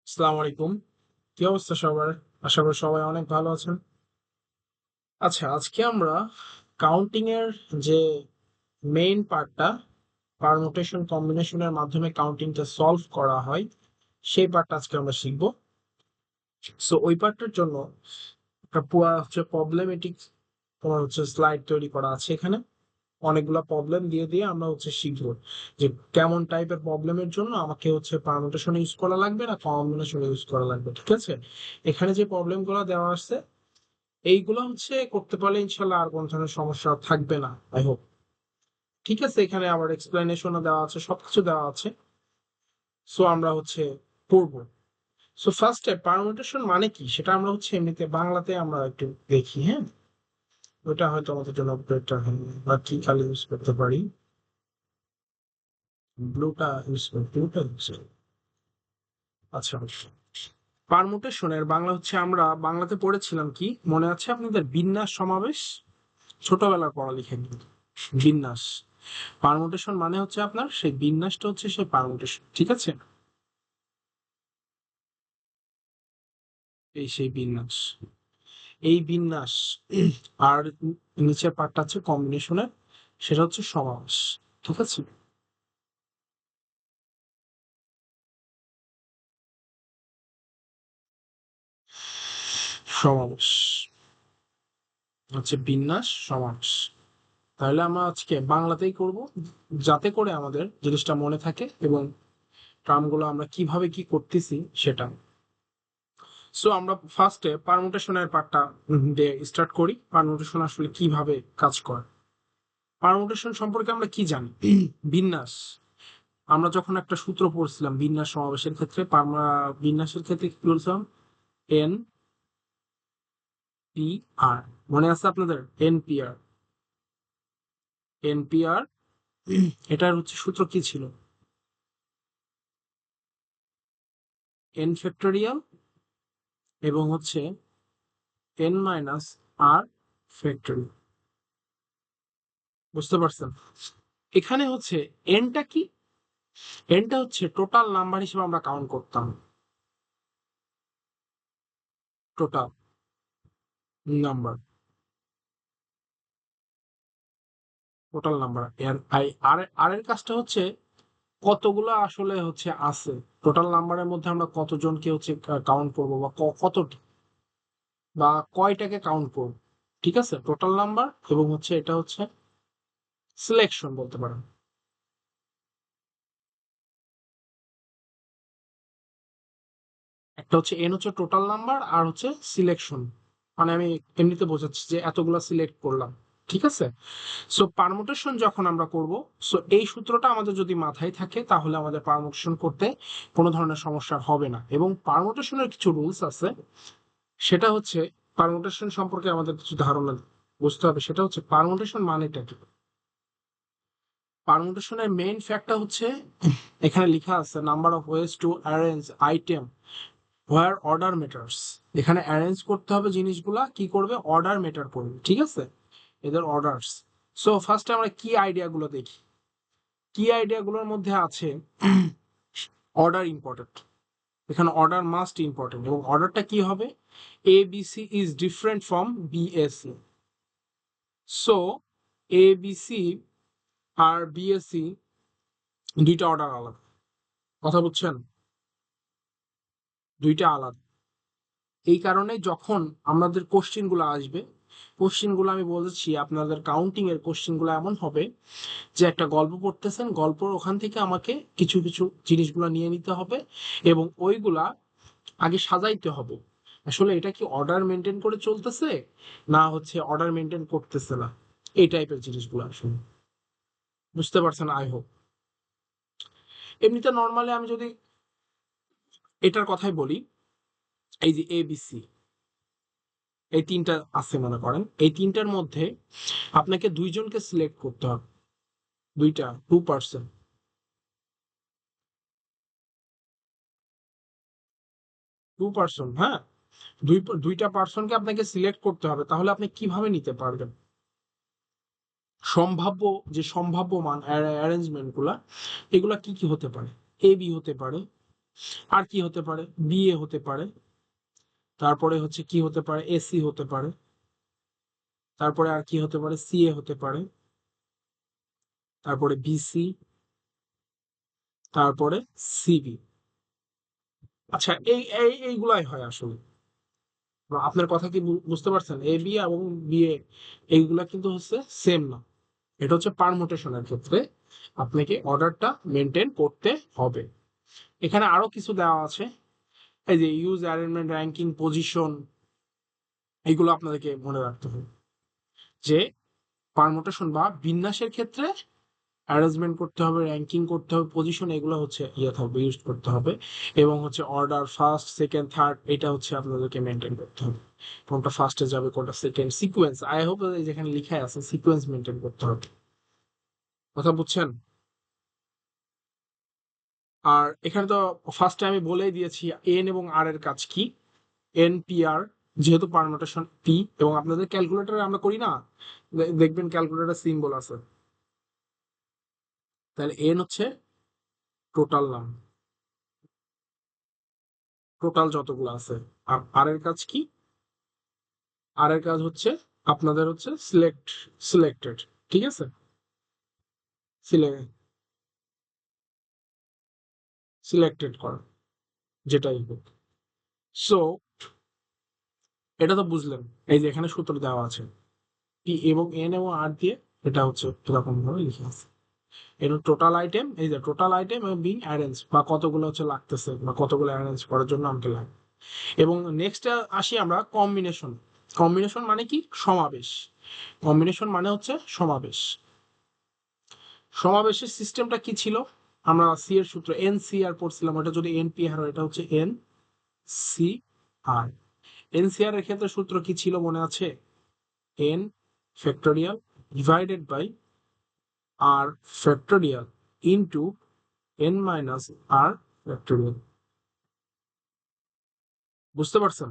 আসসালামু আলাইকুম। কি অবস্থা সবার? আশা করি সবাই অনেক ভালো আছেন। আচ্ছা, আজকে আমরা কাউন্টিং এর যে মেইন পার্টটা, পারমুটেশন কম্বিনেশনের মাধ্যমে কাউন্টিংটা সলভ করা হয়, সেই পার্টটা আজকে আমরা শিখব। সো ওই পার্টটার জন্য একটা পুরো হচ্ছে প্রবলেমেটিক তোমার হচ্ছে স্লাইড তৈরি করা আছে এখানে। অনেকগুলা প্রবলেম দিয়ে দিয়ে আমরা হচ্ছে শিখবো যে কেমন টাইপের প্রবলেমের জন্য আমাকে হচ্ছে পারমুটেশন ইউজ করা লাগবে না কম্বিনেশন ইউজ করা লাগবে, ঠিক আছে? এখানে যে প্রবলেম গুলো দেওয়া আছে এইগুলো হচ্ছে করতে পারলে ইনশাল্লাহ আর কোন ধরনের সমস্যা থাকবে না, আই হোপ। ঠিক আছে, এখানে আবার এক্সপ্লেনেশনও দেওয়া আছে, সবকিছু দেওয়া আছে। সো আমরা হচ্ছে পড়বো। সো ফার্স্টে পারমুটেশন মানে কি সেটা আমরা হচ্ছে এমনিতে বাংলাতে আমরা একটু দেখি, হ্যাঁ? ওটা হয়তো আমাদের জন্য বেটার হবে। বা কি খালি ইউজ করতে পারি, ব্লুটা ইউজ করি। আচ্ছা, পারমুটেশনের বাংলা হচ্ছে আমরা বাংলাতে পড়েছিলাম কি মনে আছে আপনাদের? বিন্যাস সমাবেশ, ছোটবেলার পড়ালেখা কিন্তু। বিন্যাস, পারমুটেশন মানে হচ্ছে আপনার সেই বিন্যাসটা হচ্ছে সেই পারমুটেশন, ঠিক আছে? এই সেই বিন্যাস, এই বিন্যাস আর নিচের পার্টটা আছে কম্বিনেশনের, সেটা হচ্ছে সমাবেশ, ঠিক আছে? সমাবেশ হচ্ছে বিন্যাস সমাবেশ। তাহলে আমরা আজকে বাংলাতেই করব, যাতে করে আমাদের জিনিসটা মনে থাকে এবং টার্মগুলো আমরা কিভাবে কি করতেছি সেটা। সো আমরা ফার্স্টে পারমুটেশনের পার্টটা দিয়ে স্টার্ট করি। পারমুটেশন আসলে কিভাবে কাজ করে, পারমুটেশন সম্পর্কে আমরা কি জানি? বিন্যাস, আমরা যখন একটা সূত্র পড়ছিলাম বিন্যাস সমাবেশের ক্ষেত্রে, বিন্যাসের ক্ষেত্রে কি বলছিলাম? এন পি আর, মনে আছে আপনাদের? NPR, NPR. এটার হচ্ছে সূত্র কি ছিল? এন ফ্যাক্টোরিয়াল এবং হচ্ছে এন মাইনাস আর ফ্যাক্টোরিয়াল। বুঝতে পারছেন? এখানে হচ্ছে এনটা কি? এনটা হচ্ছে টোটাল নাম্বার হিসেবে আমরা কাউন্ট করতাম, টোটাল নাম্বার, টোটাল নাম্বার। আর আর এর কাজটা হচ্ছে কতগুলো আসলে হচ্ছে আছে, টোটাল নাম্বারের মধ্যে আমরা কতজনকে হচ্ছে কাউন্ট করবো বা কতটি বা কয়টাকে কাউন্ট করবো, ঠিক আছে? টোটাল নাম্বার এবং হচ্ছে এটা হচ্ছে সিলেকশন বলতে পারেন। একটা হচ্ছে এন হচ্ছে টোটাল নাম্বার আর হচ্ছে সিলেকশন, মানে আমি এমনিতে বোঝাচ্ছি যে এতগুলা সিলেক্ট করলাম, ঠিক আছে? সো পারমুটেশন যখন আমরা করব, সো এই সূত্রটা আমাদের যদি মাথায় থাকে তাহলে আমাদের পারমুটেশন করতে কোনো ধরনের সমস্যা হবে না। এবং পারমুটেশনের কিছু রুলস আছে, সেটা হচ্ছে পারমুটেশন সম্পর্কে আমাদের কিছু ধারণা বুঝতে হবে। সেটা হচ্ছে পারমুটেশন মানেটা কি। পারমুটেশনের মেইন ফ্যাক্টটা হচ্ছে এখানে লেখা আছে number of ways to arrange item where order matters. এখানে অ্যারেঞ্জ করতে হবে জিনিসগুলা, কি করবে? অর্ডার ম্যাটার করবে, ঠিক আছে? এদের অর্ডারস। সো ফার্স্টে আমরা কি আইডিয়া গুলো দেখি। কি আইডিয়া গুলোর মধ্যে আছে অর্ডার ইম্পর্টেন্ট, এখানে অর্ডার মাস্ট ইম্পর্টেন্ট। এবং অর্ডারটা কি হবে? A B C is different from B A C. So A B C আর বি এ সি দুইটা অর্ডার আলাদা, কথা বুঝছেন? দুইটা আলাদা। এই কারণে যখন আমাদের কোশ্চিন গুলো আসবে, কোশ্চিন গুলো আমি বলেছি আপনাদের কাউন্টিং এর কোশ্চিন গুলো এমন হবে যে একটা গল্প পড়তেছেন, গল্পর ওখান থেকে আমাকে কিছু কিছু জিনিসগুলো নিয়ে নিতে হবে এবং ওইগুলা আগে সাজাইতে হবে। আসলে এটা কি অর্ডার মেনটেন করে চলতেছে না হচ্ছে অর্ডার মেনটেন করতেছে না, এই টাইপের জিনিসগুলো আসলে। বুঝতে পারছেন আই হোপ। এমনিতে নর্মালি আমি যদি এটার কথাই বলি, এই যে এ বি সি, এই তিনটা আছে মনে করেন, এই তিনটার মধ্যে আপনাকে দুইজনকে সিলেক্ট করতে হবে, দুইটা 2%, 2%, হ্যাঁ। দুইটা পার্সনকে আপনাকে সিলেক্ট করতে হবে, তাহলে আপনি কিভাবে নিতে পারবেন সম্ভাব্য, সম্ভাব্য মান অ্যারেঞ্জমেন্ট গুলা? এগুলা কি কি হতে পারে? এ বি হতে পারে, আর কি হতে পারে, বিএ হতে পারে, তারপরে হচ্ছে কি হতে পারে, এসি হতে পারে, তারপরে আর কি হতে পারে, সিএ হতে পারে, তারপরে বিসি, তারপরে সিবি। আচ্ছা, এইগুলাই হয় আসলে। আপনার কথা কি বুঝতে পারছেন? এ বি এবং বিএ এইগুলা কিন্তু হচ্ছে সেম না। এটা হচ্ছে পারমুটেশনের ক্ষেত্রে আপনাকে অর্ডারটা মেনটেন করতে হবে। এখানে আরো কিছু দেওয়া আছে, এই যে ইউজ অ্যারেঞ্জমেন্ট, র্যাঙ্কিং, পজিশন, এইগুলো আপনাদেরকে মনে রাখতে হবে যে পারমুটেশন বা বিন্যাসের ক্ষেত্রে অ্যারেঞ্জমেন্ট করতে হবে, র্যাঙ্কিং করতে হবে, পজিশন, এগুলো হচ্ছে ইয়ে থাকবে, ইউজ করতে হবে। এবং হচ্ছে অর্ডার ফার্স্ট, সেকেন্ড, থার্ড, এটা হচ্ছে আপনাদেরকে মেনটেন করতে হবে। কোনটা ফার্স্টে যাবে, কোনটা সেকেন্ড, সিকোয়েন্স, আই হোপ যেখানে লিখা আছে সিকোয়েন্স মেনটেন করতে হবে। কথা বুঝছেন? আর এখানে তো ফার্স্টে আমি বলেই দিয়েছি এন এবং আর এর কাজ কি। এন পি আর, যেহেতু পারমিটেশন পি, এবং আপনাদের ক্যালকুলেটরে আমরা করি না, দেখবেন ক্যালকুলেটর সিম্বল আছে। তাহলে এন হচ্ছে টোটাল নাম, টোটাল যতগুলো আছে। আর আর এর কাজ কি? আর এর কাজ হচ্ছে আপনাদের হচ্ছে সিলেক্টেড, ঠিক আছে, সিলেক্টেড করা, যেটাই হোক। সো এটা তো বুঝলেন, এই যে এখানে সূত্র দেওয়া আছে পি এবং এন এবং আর দিয়ে, এটা হচ্ছে এরকম ভাবে লিখে আছে। এর টোটাল আইটেম, এই যে টোটাল আইটেম এবং বিং অ্যারেঞ্জ, বা কতগুলো হচ্ছে লাগতেছে বা কতগুলো অ্যারেঞ্জ করার জন্য আমাকে লাগে। এবং নেক্সট আসি আমরা কম্বিনেশন। কম্বিনেশন মানে কি? সমাবেশ। কম্বিনেশন মানে হচ্ছে সমাবেশ। সমাবেশের সিস্টেমটা কি ছিল? আমরা সি এর সূত্র এন সি আর পড়ছিলাম, ওটা যদি এন পি আর হয়, এটা হচ্ছে n C r. N C r এর ক্ষেত্রে সূত্র কি ছিল মনে আছে? N factorial divided by r factorial into n minus R factorial. বুঝতে পারছেন?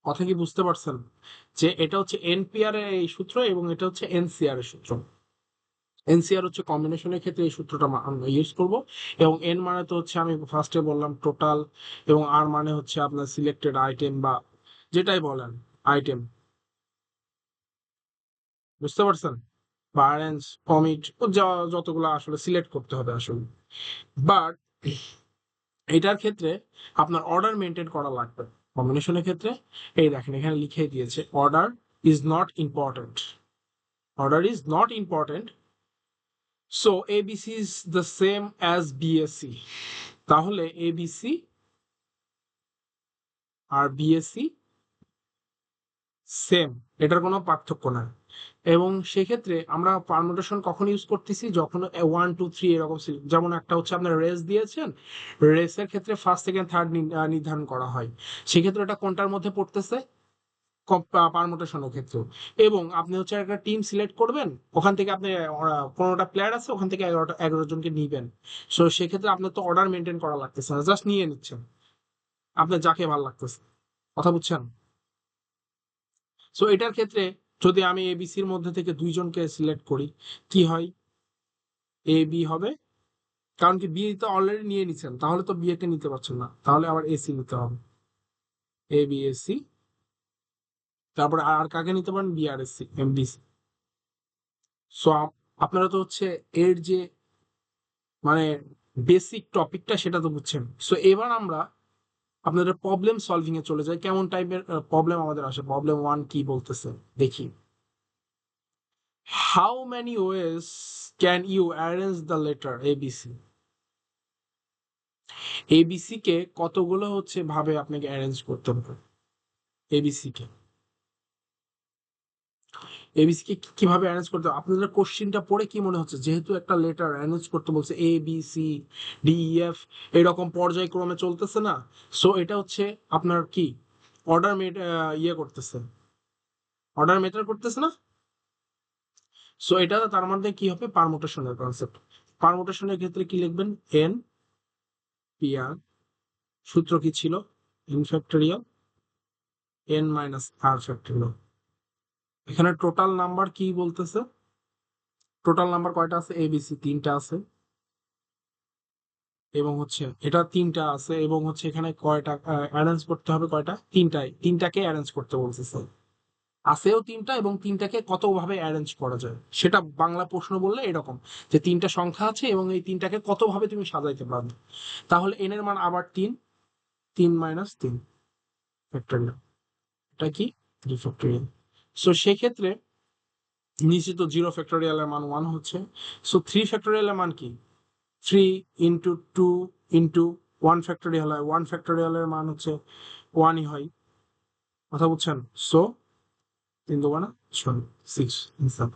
কথা কি বুঝতে পারছেন? যে এটা হচ্ছে এনপিআর এর এই সূত্র এবং এটা হচ্ছে এনসিআর এর সূত্র। এনসিআর হচ্ছে কম্বিনেশনের ক্ষেত্রে এই সূত্রটা আমরা ইউজ করব। এবং এন মানে তো হচ্ছে আমি ফার্স্টে বললাম টোটাল, এবং আর মানে হচ্ছে আপনার সিলেক্টেড আইটেম বা যেটাই বলেন আইটেম। বুঝতে পারছেন? বা অ্যারেঞ্জ, কমিট, যতগুলো আসলে সিলেক্ট করতে হবে আসলে। বাট এটার ক্ষেত্রে আপনার অর্ডার মেনটেন করা লাগবে। কম্বিনেশনের ক্ষেত্রে এই দেখেন এখানে লিখে দিয়েছে order is not important. Order is not important, so ABC is the same as BSc. তাহলে এবিসি আর বিএসসি সেম, এটার কোনো পার্থক্য নাই। এবং সেক্ষেত্রে আমরা পারমুটেশন কখন ইউজ করতেছি? যখন 1 2 3 এরকম যেমন একটা হচ্ছে আপনার রেস দিয়েছেন, রেসের ক্ষেত্রে ফার্স্ট সেকেন্ড থার্ড নির্ধারণ করা হয়। সেক্ষেত্রে এটা কোনটার মধ্যে পড়তেছে? পারমুটেশনের ক্ষেত্রে। এবং আপনি হচ্ছে একটা টিম সিলেক্ট করবেন, ওখান থেকে আপনি 15টা প্লেয়ার আছে, ওখান থেকে 11 জনকে নিবেন। সো সেক্ষেত্রে আপনার তো অর্ডার মেনটেন করা লাগতেছে না, জাস্ট নিয়ে নিচ্ছেন আপনার যাকে ভালো লাগতেছে। কথা বুঝছেন? সো এটার ক্ষেত্রে যদি আমি এবিসির মধ্যে থেকে 2 জনকে সিলেক্ট করি, কি হয়? এ বি হবে, কারণ কি বি তো অলরেডি নিয়ে নিচ্ছেন, তাহলে তো বি কে নিতে পারছেন না, তাহলে আবার এসি নিতে হবে। এ বি এস সি, তারপরে আর কাকে নিতে পারেন? বি আর এস সি, এমবিসি। সো আপনারা তো হচ্ছে এর যে মানে বেসিক টপিকটা সেটা তো বুঝছেন। সো এবার আমরা আপনাদের প্রবলেম সলভিং এ চলে যাই। কেমন টাইপের প্রবলেম আমাদের আসে? প্রবলেম 1 কি বলতেছে দেখি। How many ways can you arrange the letter ABC? ABC কে কতগুলো হচ্ছে ভাবে আপনাকে অ্যারেঞ্জ করতে হবে? এবিসি কে, এবিসি কে কিভাবে অ্যারেঞ্জ করতে হবে? আপনাদের কোশ্চিনটা পড়ে কি মনে হচ্ছে? যেহেতু একটা লেটার অ্যারেঞ্জ করতে বলছে, A B C D E F এরকম পর্যায়ক্রমে চলতেছে না? সো এটা হচ্ছে আপনার কি অর্ডার ইয়ে করতেছে, অর্ডার মেটার করতেছে না? সো এটা তার মধ্যে কি হবে? পারমুটেশনের কনসেপ্ট। পারমুটেশনের ক্ষেত্রে কি লিখবেন? এন পি আর, সূত্র কি ছিল? এন ফ্যাক্টরিয়াল এন মাইনাস আর ফ্যাক্টরিয়াল। এখানে টোটাল নাম্বার কি বলতেছে? টোটাল নাম্বার কয়টা আছে? এবিসি 3টা আছে। এবং হচ্ছে এটা তিনটা আছে এবং হচ্ছে এখানে কয়টা অ্যারেঞ্জ করতে হবে, কয়টা, তিনটাকে অ্যারেঞ্জ করতে বলতেছে। আছেও তিনটা এবং তিনটাকে কতভাবে অ্যারেঞ্জ করা যায় সেটা বাংলা প্রশ্ন বললে এরকম, যে তিনটা সংখ্যা আছে এবং এই তিনটাকে কতভাবে তুমি সাজাইতে পারবে। তাহলে এন এর মান আবার তিন, তিন মাইনাস তিন ফ্যাক্টরিয়াল, এটা কি, থ্রি ফ্যাক্টরিয়াল। সো সেক্ষেত্রে নিচে তো জিরো ফ্যাক্টরিয়ালের মান ওয়ান হচ্ছে, সো থ্রি ফ্যাক্টরিয়ালের মান কি, three into two into one factorial হয়, ওয়ান ফ্যাক্টরিয়ালের মান হচ্ছে ওয়ানই হয়, কথা বুঝছেন। সো তিন দুগুণা ছয়, সিক্স অ্যান্সার।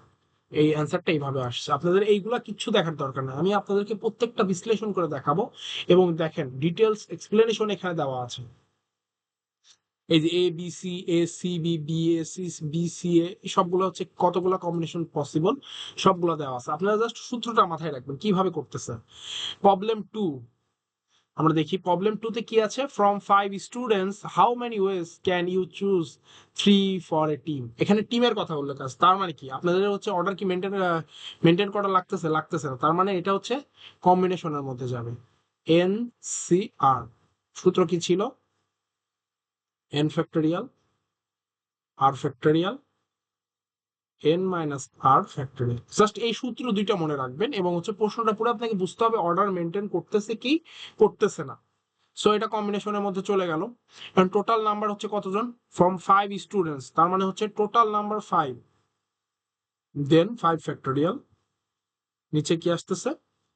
এই অ্যান্সারটা এইভাবে আসছে, আপনাদের এইগুলা কিচ্ছু দেখার দরকার নেই, আমি আপনাদেরকে প্রত্যেকটা বিশ্লেষণ করে দেখাবো এবং দেখেন ডিটেলস এক্সপ্লেনেশন এখানে দেওয়া আছে। এই যে A B C, A C B, B A C, B C A, সবগুলো হচ্ছে কতগুলো কম্বিনেশন পসিবল সবগুলো দেওয়া আছে, আপনারা জাস্ট সূত্রটা মাথায় রাখবেন কিভাবে করতেছে। প্রবলেম টু, আমরা দেখি প্রবলেম টু তে কি আছে, from five students how many ways can you choose three for a team. এখানে টিমের কথা উল্লেখ আছে, তার মানে কি আপনাদের হচ্ছে অর্ডার কি মেনটেন করা লাগতেছে, লাগতেছে না, তার মানে এটা হচ্ছে কম্বিনেশনের মধ্যে যাবে। এন সি আর, সূত্র কি ছিল, এন ফ্যাক্টরিয়াল আর ফ্যাক্টরিয়াল এন মাইনাস আর ফ্যাক্টরিয়াল, জাস্ট এই সূত্র দুইটা মনে রাখবেন এবং হচ্ছে প্রশ্নটা পুরো আপনাকে বুঝতে হবে অর্ডার মেনটেন করতেছে কি করতেছে না। সো এটা কম্বিনেশনের মধ্যে চলে গেল, কারণ টোটাল নাম্বার হচ্ছে কতজন, ফ্রম ফাইভ স্টুডেন্টস, তার মানে হচ্ছে টোটাল নাম্বার ফাইভ, দেন ফাইভ ফ্যাক্টোরিয়াল, নিচে কি আসতেছে,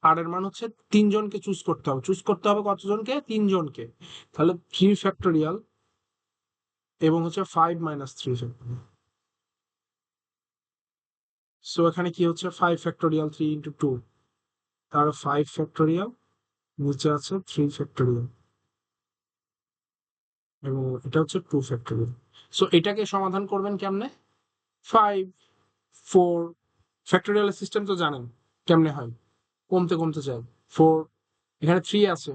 আর এর মান হচ্ছে তিনজনকে চুজ করতে হবে, চুজ করতে হবে কতজনকে, তিনজনকে, তাহলে থ্রি ফ্যাক্টোরিয়াল এবং হচ্ছে five minus three factorial. So এখানে কি হচ্ছে, five factorial three into two, তার ফাইভ ফ্যাক্টোরিয়াল, নিচে আছে থ্রি ফ্যাক্টোরিয়াল এবং এটা হচ্ছে টু ফ্যাক্টোরিয়াল। সো এটাকে সমাধান করবেন কেমনে, ফাইভ ফোর, ফ্যাক্টোরিয়াল সিস্টেম তো জানেন কেমনে হয়, কমতে কমতে যায়, ফোর, এখানে থ্রি আছে,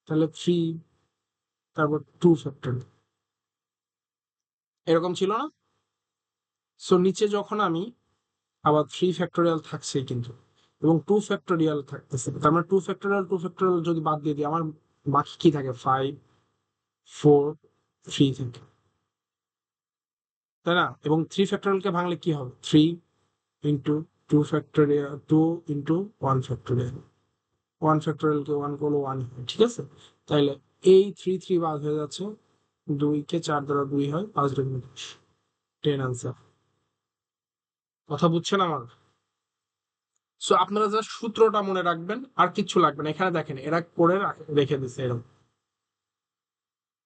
তাহলে থ্রি, তারপর টু ফ্যাক্টোরিয়াল, এরকম ছিল না। সো নিচে যখন আমি আবার থ্রি ফ্যাক্টোরিয়াল থাকছে কিন্তু এবং টু ফ্যাক্টোরিয়াল থাকতেছে, তার মানে টু ফ্যাক্টোরিয়াল যদি বাদ দিয়ে দিই আমার বাকি কি থাকে, ফাইভ ফোর থ্রি থাকে, তাই না, এবং থ্রি ফ্যাক্টোরিয়ালকে ভাঙলে কি হবে, three into two factorial, two into one factorial, one ফ্যাক্টোরিয়ালকে ওয়ান করলে ওয়ান হয়, ঠিক আছে। তাইলে এই থ্রি থ্রি বাদ হয়ে যাচ্ছে, দুই কে চার দ্বারা দুই হয়, পাঁচ দুই দশ, টেন আনসার। কথা বুঝছেন আমার। সো আপনারা জাস্ট সূত্রটা মনে রাখবেন আর কিচ্ছু লাগবে না, এখানে দেখেন এরা করে রেখে দিচ্ছে এরকম,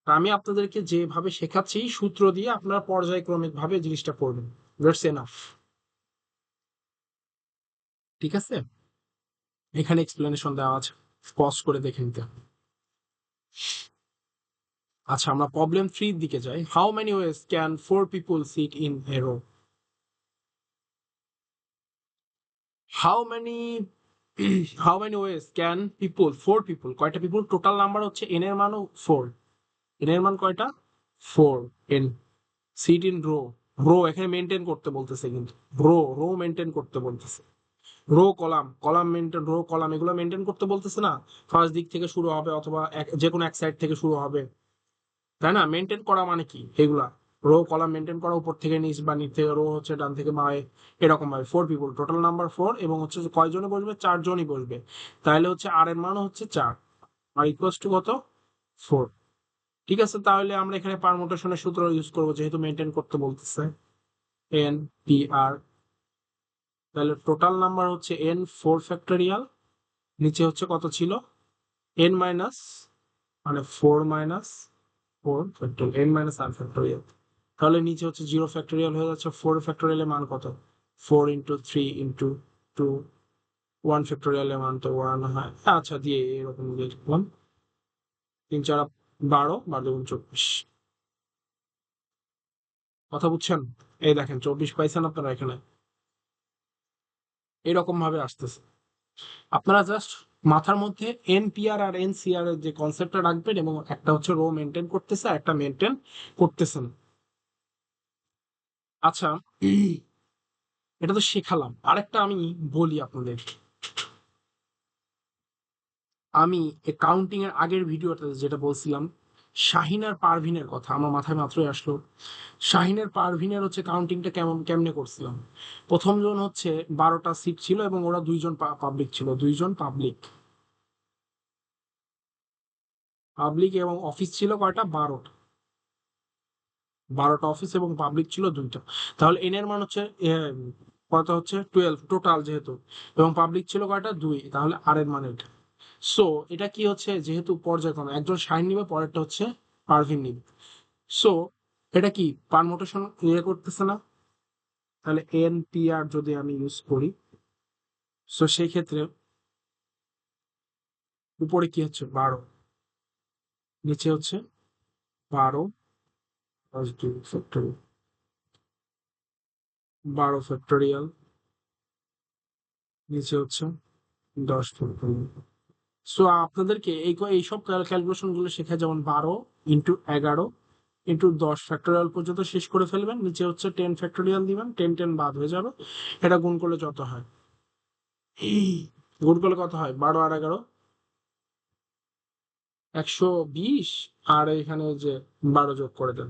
আমি আপনাদেরকে যেভাবে শেখাচ্ছি সূত্র দিয়ে আপনারা পর্যায়ক্রমিক ভাবে জিনিসটা করবেন, দ্যাটস এনাফ, ঠিক আছে। এখানে এক্সপ্লেনেশন দেওয়া আছে, পজ করে দেখে নিতে। আচ্ছা আমরা প্রবলেম থ্রির দিকে যাই, how many ways can four people sit in a row, how many how many ways can people, four people, কয়টা পিপল, টোটাল নাম্বার হচ্ছে এন এর মানও ফোর, এন এর মান কয়টা, four, n, sit in row, row এখানে maintain করতে বলতেছে কিন্তু, রো রো মেনটেন করতে বলতেছে, row column, column maintain, row column এগুলো মেনটেন করতে বলতেছে না, ফার্স্ট দিক থেকে শুরু হবে অথবা যে কোনো এক সাইড থেকে শুরু হবে, তাই না, মেনটেন করা মানে কি এগুলা, রো কলাম মেনটেন করা, উপর থেকে নিচ বা নিচ থেকে রো হচ্ছে ডান থেকে বাঁয়ে, এরকম ভাবে four people, total number four এবং হচ্ছে কয়জনে বসবে, চারজনই বসবে, তাহলে হচ্ছে আর এর মান হচ্ছে চার, আর ইকুয়ালস টু কত, ফোর, ঠিক আছে। তাহলে আমরা এখানে পারমুটেশনের সূত্র ইউজ করবো যেহেতু মেনটেন করতে বলতেছে, এন পি আর, তাহলে টোটাল নাম্বার হচ্ছে এন ফোর ফ্যাক্টোরিয়াল, নিচে হচ্ছে কত ছিল, এন মাইনাস, মানে four minus four factorial, N minus আর ফ্যাক্টোরিয়াল, তাহলে নিচে হচ্ছে জিরো ফ্যাক্টোরিয়াল হয়ে যাচ্ছে, ফোর ফ্যাক্টোরিয়ালের মান কত, four into three into two, one ফ্যাক্টোরিয়ালের মান তো ওয়ান হয়, আচ্ছা দিয়ে এরকম দিয়ে লিখলাম, তিন চার বারো, বারো দুগুণ চব্বিশ, কথা বুঝছেন, এই দেখেন চব্বিশ পাইছেন আপনারা এখানে, এরকম ভাবে আসতেছে, আপনারা জাস্ট মাথার মধ্যে এনপিআর আর এনসিআর এর যে কনসেপ্টটা রাখবেন এবং একটা হচ্ছে রো মেনটেন করতেছে আর একটা মেনটেন করতেছে না। আচ্ছা এটা তো শেখালাম, আরেকটা আমি বলি আপনাদের, আমি কাউন্টিং এর আগের ভিডিওতে যেটা বলছিলাম শাহিন আর পারভিনের কথা আমার মাথায় মাত্রই আসলো। শাহিন আর পারভিনের হচ্ছে কাউন্টিংটা কেমনে করছিলাম। প্রথম জন হচ্ছে 12টা সিট ছিল এবং ওরা দুইজন পাবলিক ছিল, দুইজন পাবলিক। পাবলিক এবং অফিস ছিল কয়টা? 12টা। 12টা অফিস এবং পাবলিক ছিল দুইটা। তাহলে এন এর মান হচ্ছে কত হচ্ছে 12 টোটাল যেহেতু, এবং পাবলিক ছিল কয়টা? 2। তাহলে আর এর মান এটা। সো এটা কি হচ্ছে, যেহেতু পর্যায়ক্রমে একজন শাহিন নিবে, পরেরটা হচ্ছে পারভিন নিবে। সো এটা কি পারমুটেশন করতেছে না? তাহলে এন পি আর যদি আমি ইউজ করি, সো সেই ক্ষেত্রে উপরে কি হচ্ছে 12, নিচে হচ্ছে 12 প্লাস 2 ফ্যাক্টরিয়াল, 12 ফ্যাক্টরিয়াল, নিচে হচ্ছে 10 ফ্যাক্টরিয়াল। সো আপনাদেরকে এইসব ক্যালকুলেশন গুলো শেখা, যেমন 12 × 11 × 10 ফ্যাক্টরিয়াল পর্যন্ত শেষ করে ফেলবেন, নিচে হচ্ছে 10 ফ্যাক্টরিয়াল দিবেন, 10 বাদ হয়ে যাবে। এটা গুণ করলে যত হয়, গুণ করলে কত হয়? 12 আর 11 120, আর এখানে যে 12 যোগ করে দেন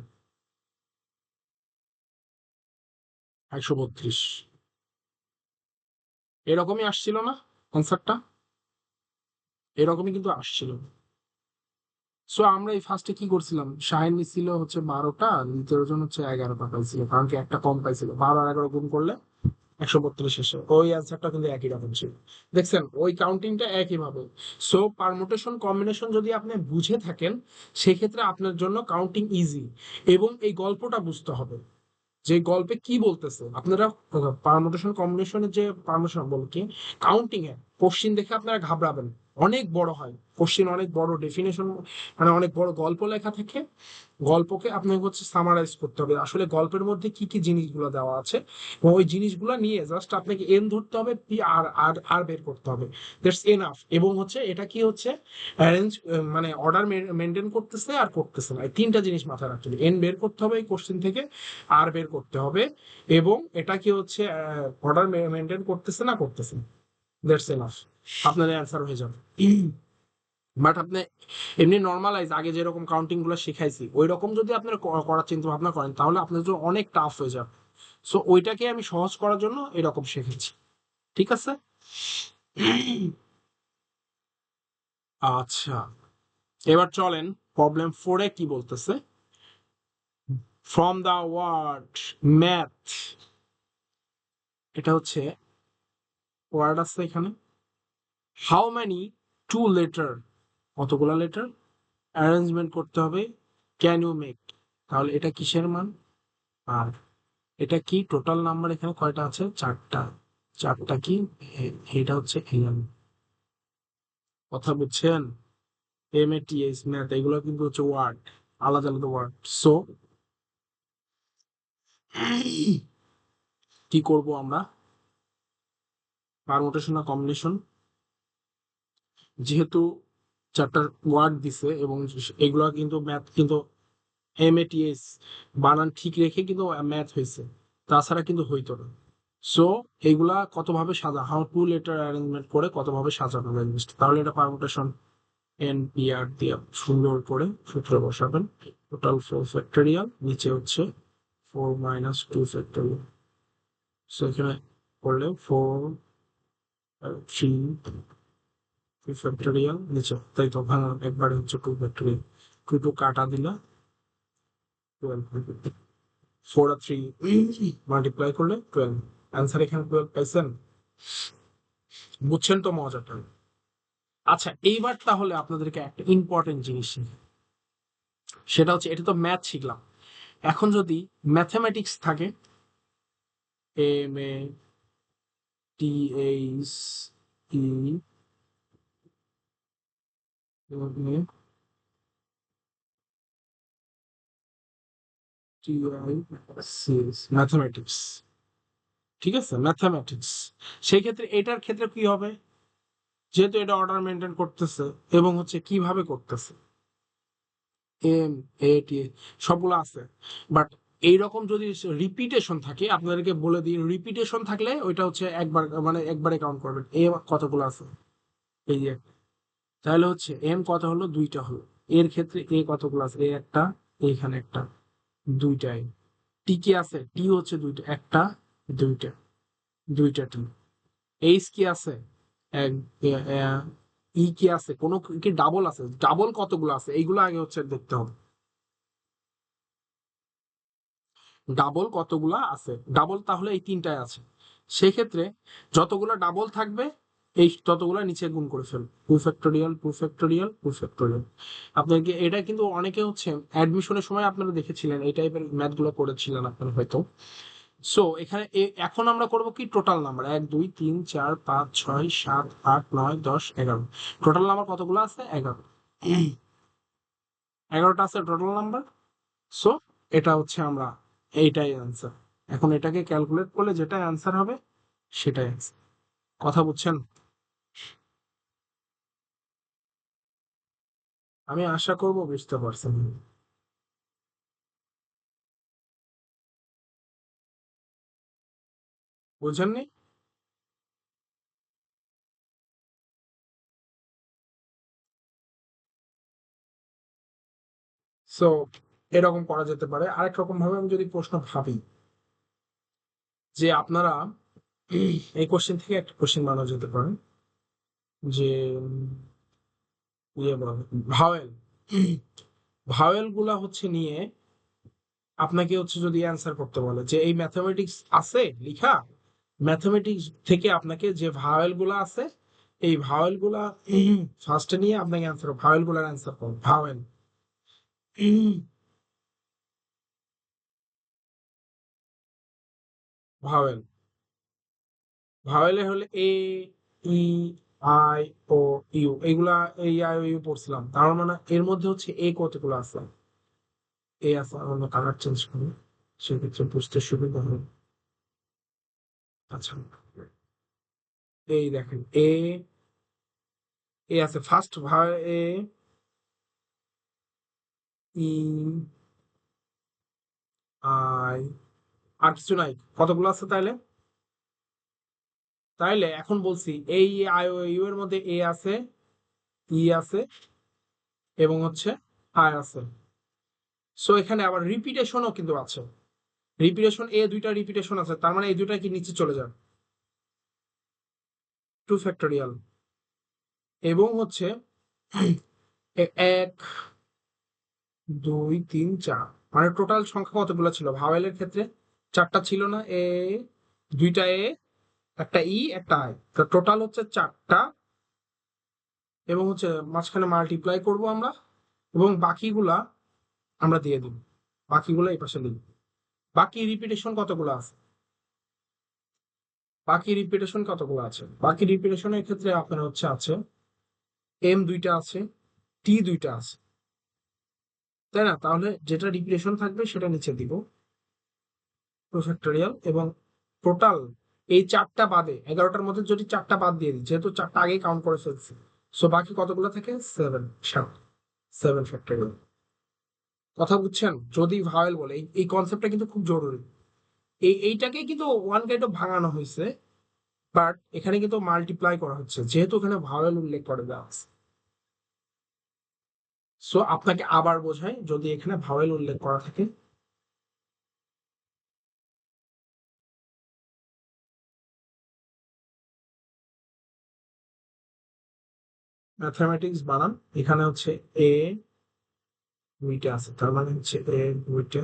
132। এরকমই আসছিল না অ্যান্সারটা? এরকমই কিন্তু আসছিল। সো আমরা এই ফার্স্টে কি করছিলাম, শাহিন ছিল হচ্ছে 12টা, দ্বিতীয় জন হচ্ছে 11টা পাইছিল, কারণ কি একটা কম পাইছিল। 12 আর 11 গুণ করলে 132 এসে ওই অ্যান্সারটা কিন্তু একই রকম ছিল। দেখছেন ওই কাউন্টিংটা একই ভাবে। সো পারমুটেশন কম্বিনেশন যদি আপনি বুঝে থাকেন, সেক্ষেত্রে আপনার জন্য কাউন্টিং ইজি। এবং এই গল্পটা বুঝতে হবে যে গল্পে কি বলতেছে। আপনারা পারমুটেশন কম্বিনেশনের যে পারমুটেশন বল কি, কাউন্টিং এ কোশ্চিন দেখে আপনারা ঘাবড়াবেন। অনেক বড় হয় কোশ্চিন, অনেক বড় ডেফিনেশন, মানে অনেক বড় গল্প লেখা থাকে। গল্পকে আপনাকে হচ্ছে সামারাইজ করতে হবে, আসলে গল্পের মধ্যে কি কি জিনিসগুলো দেওয়া আছে, এবং ওই জিনিসগুলো নিয়ে জাস্ট আপনাকে এন ধরতে হবে, পি আর আর আর বের করতে হবে। That's enough. এবং হচ্ছে এটা কি হচ্ছে অ্যারেঞ্জ, মানে অর্ডার মেনটেন করতেছে আর করতেছে না, এই তিনটা জিনিস মাথায় রাখতে হবে। এন বের করতে হবে এই কোশ্চেন থেকে, আর বের করতে হবে, এবং এটা কি হচ্ছে অর্ডার মেনটেন করতেছে না করতেছে না। দ্যাটস এনাফ, আপনার অ্যান্সার হয়ে যাবে। বাট আপনি এমনি নর্মালাইজ আগে যেরকম কাউন্টিং গুলো শিখাইছি ওই রকম যদি আপনার করার চিন্তা ভাবনা করেন, তাহলে আপনার জন্য অনেক টাফ হয়ে যাবে। সো ওইটাকে আমি সহজ করার জন্য এরকম শিখেছি। ঠিক আছে। আচ্ছা, এবার চলেন প্রবলেম 4-এ কি বলতেছে। ফ্রম দা ওয়ার্ড ম্যাথ, এটা হচ্ছে ওয়ার্ড আছে এখানে। হাউ মেনি টু লেটার, কতগুলা লেটার অ্যারেঞ্জমেন্ট করতে হবে, ক্যান ইউ মেক। তাহলে এটা কিসের মান? আর এটা কি টোটাল নাম্বার এখানে কয়টা আছে? 4টা। 4টা কি এটা হচ্ছে এন। কথা বুঝছেন? M A T S math এগুলো কিন্তু হচ্ছে ওয়ার্ড, আলাদা আলাদা ওয়ার্ড। সো কি করব আমরা, পারমুটেশন না কম্বিনেশন, যেহেতু 4টা ওয়ার্ড দিছে এবং এগুলো কিন্তু ম্যাথ, কিন্তু এম এ টি এস বানান ঠিক রেখে কিন্তু ম্যাথ হয়েছে, তাছাড়া কিন্তু হইতো না। সো এইগুলা কতভাবে সাজা, হাউ টু লেটার অ্যারেঞ্জমেন্ট করে কতভাবে সাজানো যায় জিনিসটা। তাহলে এটা পারমুটেশন এন পি আর দিয়ে সুন্দর করে সূত্র বসাবেন। টোটাল 4 ফ্যাক্টরিয়াল, নিচে হচ্ছে 4 - 2 ফ্যাক্টরিয়াল। সো এখানে করলে 4 3 ফ্যাক্টরিয়াল, নিচে তাই তো ভাঙা একবারে হচ্ছে 2 ফ্যাক্টরিয়াল। 2 কাটা দিলা 12, 4 আর 3 মাল্টিপ্লাই করলে 12। অ্যান্সার এখানে 12 পাইছেন। বুঝছেন তো মজাটা? আচ্ছা, এইবার তাহলে আপনাদেরকে একটা ইম্পর্টেন্ট জিনিস শিখি। সেটা হচ্ছে, এটা তো ম্যাথ শিখলাম, এখন যদি ম্যাথমেটিক্স থাকে, M A T H E T I C S, mathematics. ঠিক আছে, ম্যাথমেটিক্স। সেই ক্ষেত্রে এটার ক্ষেত্রে কি হবে, যেহেতু এটা অর্ডার মেনটেন করতেছে এবং হচ্ছে কিভাবে করতেছে, এম এ টি সবগুলো আছে। বাট এইরকম যদি রিপিটেশন থাকে, আপনাদেরকে বলে দিই, রিপিটেশন থাকলে ওইটা হচ্ছে একবার, মানে একবারে কাউন্ট করবেন। এ কতগুলো আছে, এই যে তাহলে হচ্ছে এম কত হলো, দুইটা হলো। এর ক্ষেত্রে এ কতগুলো আছে, এ একটা, এখানে একটা, দুইটাই। টি কি আছে, টি হচ্ছে দুইটা, একটা, দুইটা, দুইটা টি। এইচ কি আছে, এক, ই কি আছে, কোনো কি ডাবল আছে, ডাবল কতগুলো আছে এইগুলো আগে হচ্ছে দেখতে হবে। ডাবল কতগুলা আছে, ডাবল তাহলে এই তিনটায় আছে। সেক্ষেত্রে যতগুলা ডাবল থাকবে এই ততগুলা নিচে গুণ করে ফেল, two factorial, two factorial, two factorial. আপনাকে এটা কিন্তু অনেকে হচ্ছে অ্যাডমিশনের সময় আপনারা দেখেছিলেন, এই টাইপের ম্যাথ গুলো করেছিলেন আপনারা হয়তো। সো এখানে এখন আমরা করব কি, টোটাল নাম্বার 1 2 3 4 5 6 7 8 9 10 11। টোটাল নাম্বার কতগুলো আছে, 11। 11টা আছে টোটাল নাম্বার। সো এটা হচ্ছে আমরা, এইটাই অ্যান্সার। এখন এটাকে ক্যালকুলেট করলে যেটা অ্যান্সার হবে সেটাই অ্যান্সার। কথা বুঝছেন? আমি আশা করব বুঝতে পারছেন। বুঝেননি? সো এরকম করা যেতে পারে। আরেক রকম ভাবে আমি যদি প্রশ্ন ভাবি, যে আপনারা এই কোশ্চেন থেকে একটা কোশ্চেন বানানো যেতে পারে, যে ইয়ে বলে ভাওয়েল, ভাওয়েল গুলা হচ্ছে নিয়ে আপনাকে হচ্ছে যদি অ্যান্সার করতে বলে, যে এই ম্যাথমেটিক্স আছে লিখা, ম্যাথমেটিক্স থেকে আপনাকে যে ভাওয়েল গুলা আছে এই ভাওয়েল গুলা ফার্স্টে নিয়ে আপনাকে অ্যান্সার, ভাওয়েল গুলার অ্যান্সার করুন। ভাওয়েল, ভাওয়েল, ভাওয়েলে হলে এ, ই, আই, ও, ইউ, এইগুলা, এই আই ও ইউ পড়ছিলাম, তার মানে এর মধ্যে হচ্ছে এ কতগুলো আছে, এ আছে, আমরা কালার চেঞ্জ করি সেক্ষেত্রে বুঝতে সুবিধা হবে। আচ্ছা, এই দেখেন এ, এ আছে ফার্স্ট ভাই, এ, ই, আই, আর কিছু নাই, কতগুলো আছে তাইলে? তাইলে এখন বলছি এই আই ও ইউ এর মধ্যে এ আছে, ই আছে, এবং হচ্ছে আই আছে। সো এখানে আবার রিপিটেশনও কিন্তু আছে, রিপিটেশন, এ দুইটা রিপিটেশন আছে, তার মানে এই দুইটা কি নিচে চলে যাবে, টু ফ্যাক্টোরিয়াল। এবং হচ্ছে এক, দুই, তিন, চার, মানে টোটাল সংখ্যা কতগুলো ছিল ভাওয়েলের ক্ষেত্রে, চারটা ছিল না, এ, দুইটা এ, একটা ই, একটা আই, তো টোটাল হচ্ছে চারটা। এবং হচ্ছে মাঝখানে মাল্টিপ্লাই করব আমরা, এবং বাকিগুলা আমরা দিয়ে দিব, বাকিগুলো এই পাশে লিখব। বাকি রিপিটেশন কতগুলো আছে, বাকি রিপিটেশন কতগুলো আছে, বাকি রিপিটেশনের ক্ষেত্রে আপনার হচ্ছে আছে এম দুইটা আছে, টি দুইটা আছে, তাই না? তাহলে যেটা রিপিটেশন থাকবে সেটা নিচে দিব, টু ফ্যাক্টোরিয়াল। এবং টোটাল এই চারটা বাদে, 11টার মধ্যে যদি চারটা বাদ দিয়ে দিই, যেহেতু চারটা আগেই কাউন্ট করে ফেলছি, সো বাকি কতগুলো থাকে, সেভেন, সেভেন ফ্যাক্টোরিয়াল। কথা বুঝছেন? যদি ভাওয়েল বলে, এই কনসেপ্টটা কিন্তু খুব জরুরি। এইটাকে কিন্তু ওয়ান কাইন্ড অফ ভাঙানো হয়েছে, বাট এখানে কিন্তু মাল্টিপ্লাই করা হচ্ছে যেহেতু এখানে ভাওয়েল উল্লেখ করে দেওয়া আছে। সো আপনাকে আবার বোঝাই, যদি এখানে ভাওয়েল উল্লেখ করা থাকে, ম্যাথমেটিক্স বানান, এখানে হচ্ছে এ দুইটা আছে, তার মানে হচ্ছে এ দুইটা,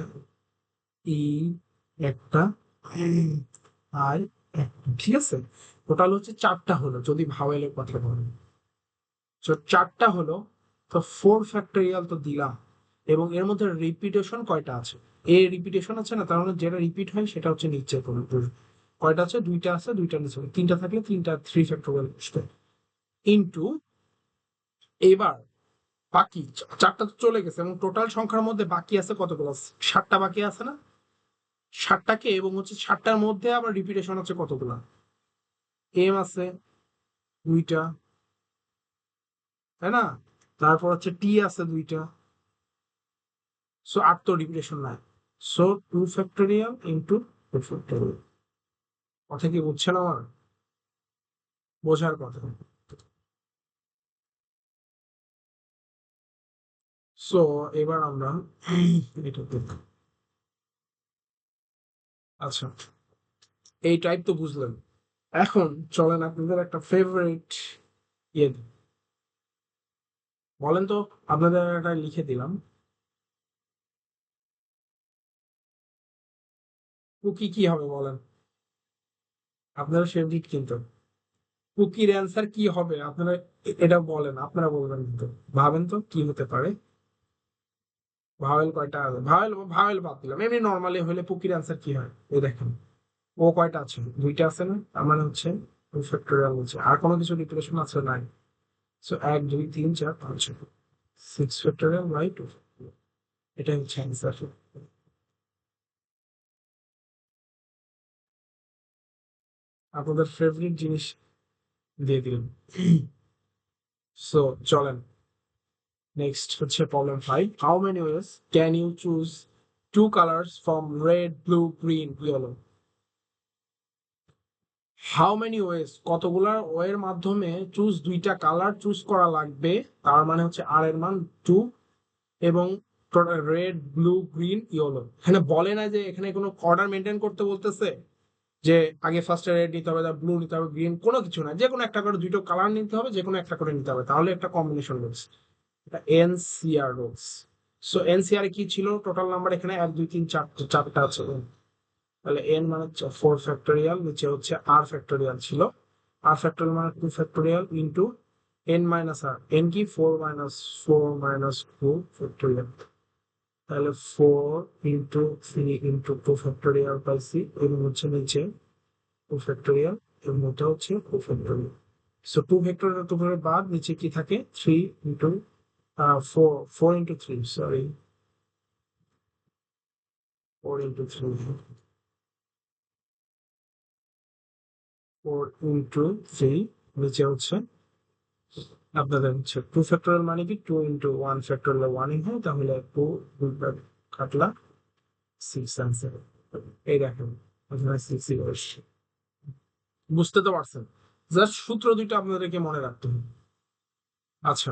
ই একটা, আই একটা, ঠিক আছে? টোটাল হচ্ছে চারটা হলো যদি ভাওয়েলের কথা বলি। তো চারটা হলো, তো ফোর ফ্যাক্টোরিয়াল তো দিলাম। এবং এর মধ্যে রিপিটেশন কয়টা আছে, এ রিপিটেশন আছে না, তার মানে যেটা রিপিট হয় সেটা হচ্ছে নিচে কোনো কয়টা আছে, দুইটা আছে, দুইটা নিচে, তিনটা থাকলে তিনটা, থ্রি ফ্যাক্টোরিয়াল বসবে, ইন্টু, এবার বাকি চারটা তো চলে গেছে, এবং টোটাল সংখ্যার মধ্যে বাকি আছে কতগুলো, সাতটা বাকি আছে না, সাতটাকে, এবং হচ্ছে সাতটার মধ্যে আবার রিপিটেশন আছে কতগুলা, এম আছে দুইটা, তাই না? তারপর হচ্ছে টি আছে দুইটা, সো আর তো রিপিটেশন নাই। So two factorial into two factorial. কথা কি বুঝছেন আমার? বোঝার কথা। সো এবার আমরা এটা দেখব। আচ্ছা, এই টাইপ তো বুঝলেন। এখন চলেন আপনাদের একটা ফেভারিট ইয়ে দিই। বলেন তো, আপনাদের এটা লিখে দিলাম, কুকি কি হবে বলেন? আপনারা ফেভারিট কিন্তু, কুকির অ্যান্সার কি হবে আপনারা এটা বলেন, আপনারা বলবেন কিন্তু। ভাবেন তো কি হতে পারে। ভাওয়েল কয়টা আছে? ভাওয়েল ভাওয়েল বাদ দিলাম, এমনি নর্মালি হলে পুকির অ্যান্সার কি হয় এই দেখেন। ও কয়টা আছে? দুইটা আছে না? তার মানে হচ্ছে টু ফ্যাক্টোরিয়াল হচ্ছে। আর কোনো কিছু ডিক্লারেশন আছে? নাই। সো এক দুই তিন চার পাঁচ ছয়, সিক্স ফ্যাক্টোরিয়াল বাই টু। এটাই হচ্ছে অ্যান্সার। আপনাদের ফেভারিট জিনিস দিয়ে দিলাম। সো চলেন, নেক্সট হচ্ছে problem 5। How many ways can you choose two colours from red blue green yellow? How many ways, কতগুলা ওয়ের মাধ্যমে চুজ দুইটা কালার চুজ করা লাগবে, তার মানে হচ্ছে আর এর মান 2, এবং রেড ব্লু গ্রিন ইয়েলো। এখানে বলে না যে এখানে কোনো অর্ডার মেনটেন করতে বলতেছে যে আগে ফার্স্টে রেড নিতে হবে, ব্লু নিতে হবে, গ্রিন, কোনো কিছু না, যে কোনো একটা করে দুটো কালার নিতে হবে, যে কোনো একটা করে নিতে হবে, তাহলে একটা কম্বিনেশন রুলস। এটা এনসিআর রুলস। সো এনসিআর কি ছিল? টোটাল নাম্বার এখানে এক দুই তিন চারটে, চারটা আছে। তাহলে এন মানে 4 ফ্যাক্টোরিয়াল, নিচে হচ্ছে আর ফ্যাক্টোরিয়াল ছিল। আর ফ্যাক্টোরিয়াল মানে 2 ফ্যাক্টোরিয়াল ইন্টু এন মাইনাস আর। এন কি? 4 - 4 - 2 ফ্যাক্টোরিয়াল। তাহলে 4 × 3 × 2 ফ্যাক্টোরিয়াল পাইছি, এবং হচ্ছে নিচে 2 ফ্যাক্টোরিয়াল, এবং এটা হচ্ছে 2 ফ্যাক্টোরিয়াল। সো 2 ফ্যাক্টোরিয়াল বাদ, নিচে কি থাকে? 4 × 3, সরি, 4 × 3, 4 × 3, নিচে হচ্ছে আপনাদের হচ্ছে 2 ফ্যাক্টোরিয়াল মানে কি? 2 × 1 ফ্যাক্টোরিয়াল 1 হয়, তাহলে 2 কাটলা 6 আনসার। এই দেখেন, এখানে 6 বসছে। বুঝতে তো পারছেন? জাস্ট সূত্র দুইটা আপনাদেরকে মনে রাখতে হবে। আচ্ছা,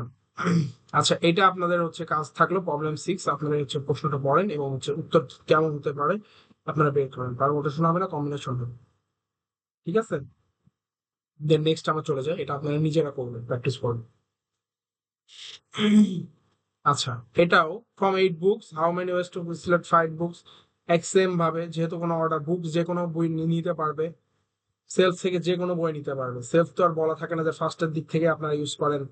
আচ্ছা, এটা আপনাদের হচ্ছে কাজ থাকলো প্রবলেম 6। আপনারা হচ্ছে প্রশ্নটা পড়েন এবং হচ্ছে উত্তর কেমন হতে পারে আপনারা বের করেন। পারমুটেশন হবে না, কম্বিনেশন হবে। ঠিক আছে? দেন নেক্সট আমরা চলে যাই, এটা আপনারা নিজেরা করবেন, প্র্যাকটিস করবেন। আচ্ছা, এটাও from 8 books how many ways to select 5 books. এক সেম ভাবে, যেহেতু কোনো অর্ডার, বুকস যে কোনো বই নিতে পারবে, সেলফ থেকে যে কোনো বই নিতে পারবে। সেলফ তো আর বলা থাকে না যে ফার্স্টের দিক থেকে আপনারা ইউজ করেন,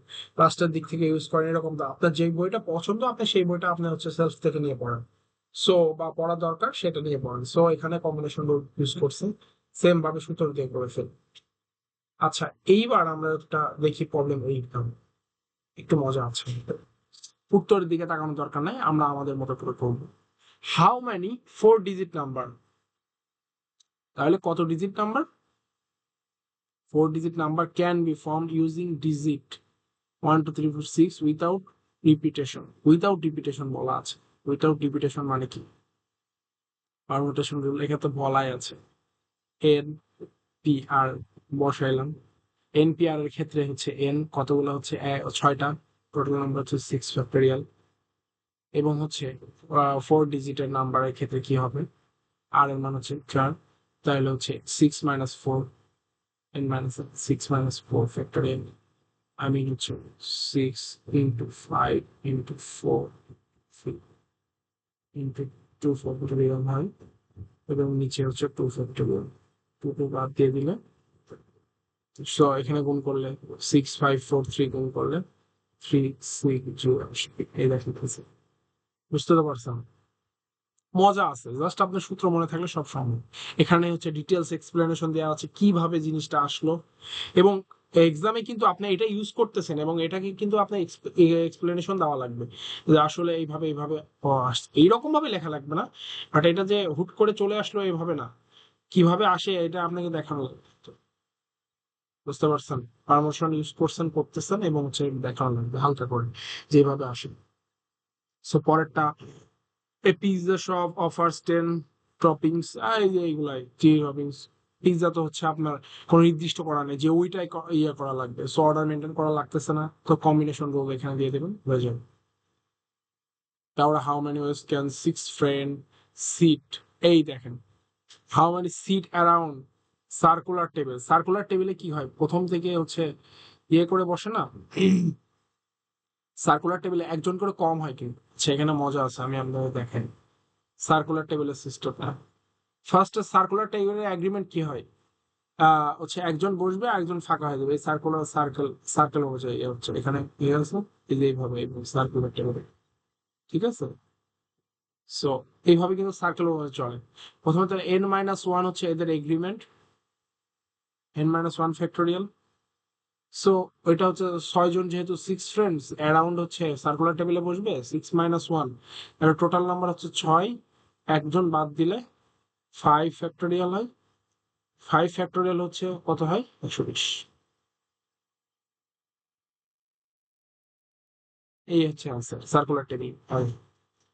লাস্টের দিক থেকে ইউজ করেন, এরকম তো। আপনার যে বইটা পছন্দ, আপনি সেই বইটা আপনি হচ্ছে সেলফ থেকে নিয়ে পড়েন। সো বা পড়া দরকার সেটা নিয়ে পড়েন। সো এখানে কম্বিনেশন ইউজ করছেন, সেম ভাবে সূত্র দিয়ে করে ফেল। আচ্ছা, এইবার আমরা একটা দেখি প্রবলেম 8। একটু মজা আছে, উত্তরের দিকে তাকানোর দরকার নাই, আমরা আমাদের মতো করে করবো। হাউ মেনি 4 ডিজিট নাম্বার, তাহলে কত digit number? 4 digit number can be formed using digit 1 2 3 4 6 without repetition. Without repetition বলা আছে। উইথাউট রিপিটেশন মানে কি? পারমুটেশন রুল এখানে তো বলাই আছে। এন পি আর বসাইলাম। এন পি আর এর ক্ষেত্রে হচ্ছে এন কতগুলো হচ্ছে? 6টা। টোটাল নাম্বার হচ্ছে 6 ফ্যাক্টোরিয়াল, এবং হচ্ছে 4 ডিজিটের নাম্বারের ক্ষেত্রে কি হবে? আর এর মান হচ্ছে 4। তাহলে হচ্ছে 6 - 4, n - 6 - 4 ফ্যাক্টোরিয়াল। I mean হচ্ছে 6 × 5 × 4 × 2 ফ্যাক্টোরিয়াল হয়, এবং নিচে হচ্ছে 2 ফ্যাক্টোরিয়াল। 2 বাদ দিয়ে দিলে, সো এখানে গুণ করলে 6 5 4 3 গুণ করলে 3 6 এই দেখতেছে। বুঝতে তো পারছেন? মজা আছে, জাস্ট আপনার সূত্র মনে থাকলে সব সম্ভব। এখানে হচ্ছে ডিটেলস এক্সপ্লেনেশন দেওয়া আছে কিভাবে জিনিসটা আসলো, এবং এক্সামে কিন্তু আপনি এটা ইউজ করতেছেন, এবং এটাকে কিন্তু আপনার এক্সপ্লেনেশন দেওয়া লাগবে যে আসলে এইভাবে এইভাবে আসছে। এইরকম ভাবে লেখা লাগবে না, বাট এটা যে হুট করে চলে আসলো এইভাবে না, কিভাবে আসে এটা আপনাকে দেখানো লাগবে। বুঝতে পারছেন? পারমোশন ইউজ করছেন, করতেছেন, এবং হচ্ছে দেখানো লাগবে হালকা করে যেভাবে আসে। সো পরেরটা, এ পিৎজা শপ অফার্স 10 টপিংস। এই যে এইগুলাই যে টপিংস, পিৎজা তো হচ্ছে আপনার কোনো নির্দিষ্ট করা নেই যে ওইটাই ইয়ে করা লাগবে। সো অর্ডার মেনটেন করা লাগতেছে না, তো কম্বিনেশন রোল এখানে দিয়ে দেবেন, হয়ে যাবে। তারপরে how many ways can six friend sit, এই দেখেন how many sit around circular টেবিলে কি হয় প্রথম থেকে হচ্ছে ইয়ে করে বসে না, সার্কুলার টেবিলে একজন করে কম হয় কিন্তু সেখানে মজা আছে, আমি আপনাদের দেখেন সার্কুলার টেবিলের সিস্টেমটা। ফার্স্টে সার্কুলার টেবিলের এগ্রিমেন্ট কি হয়, হচ্ছে একজন বসবে আর একজন ফাঁকা হয়ে যাবে, এই সার্কেল অনুযায়ী হচ্ছে এখানে কি আছে, এই যে এইভাবে সার্কুলার টেবিল, ঠিক আছে। সো এইভাবে কিন্তু সার্কেল অনুযায়ী চলে। প্রথমে তো n-1 হচ্ছে এদের এগ্রিমেন্ট, n-1 ফ্যাক্টোরিয়াল। সো ওইটা হচ্ছে 6 জন, যেহেতু 6 ফ্রেন্ডস অ্যারাউন্ড হচ্ছে সার্কুলার টেবিলে বসবে, 6-1 এর টোটাল নাম্বার হচ্ছে 6, একজন বাদ দিলে 5 ফ্যাক্টোরিয়াল হয়, 5 ফ্যাক্টোরিয়াল হচ্ছে কত হয়, 120। এই হচ্ছে আনসার সার্কুলার টেবিল।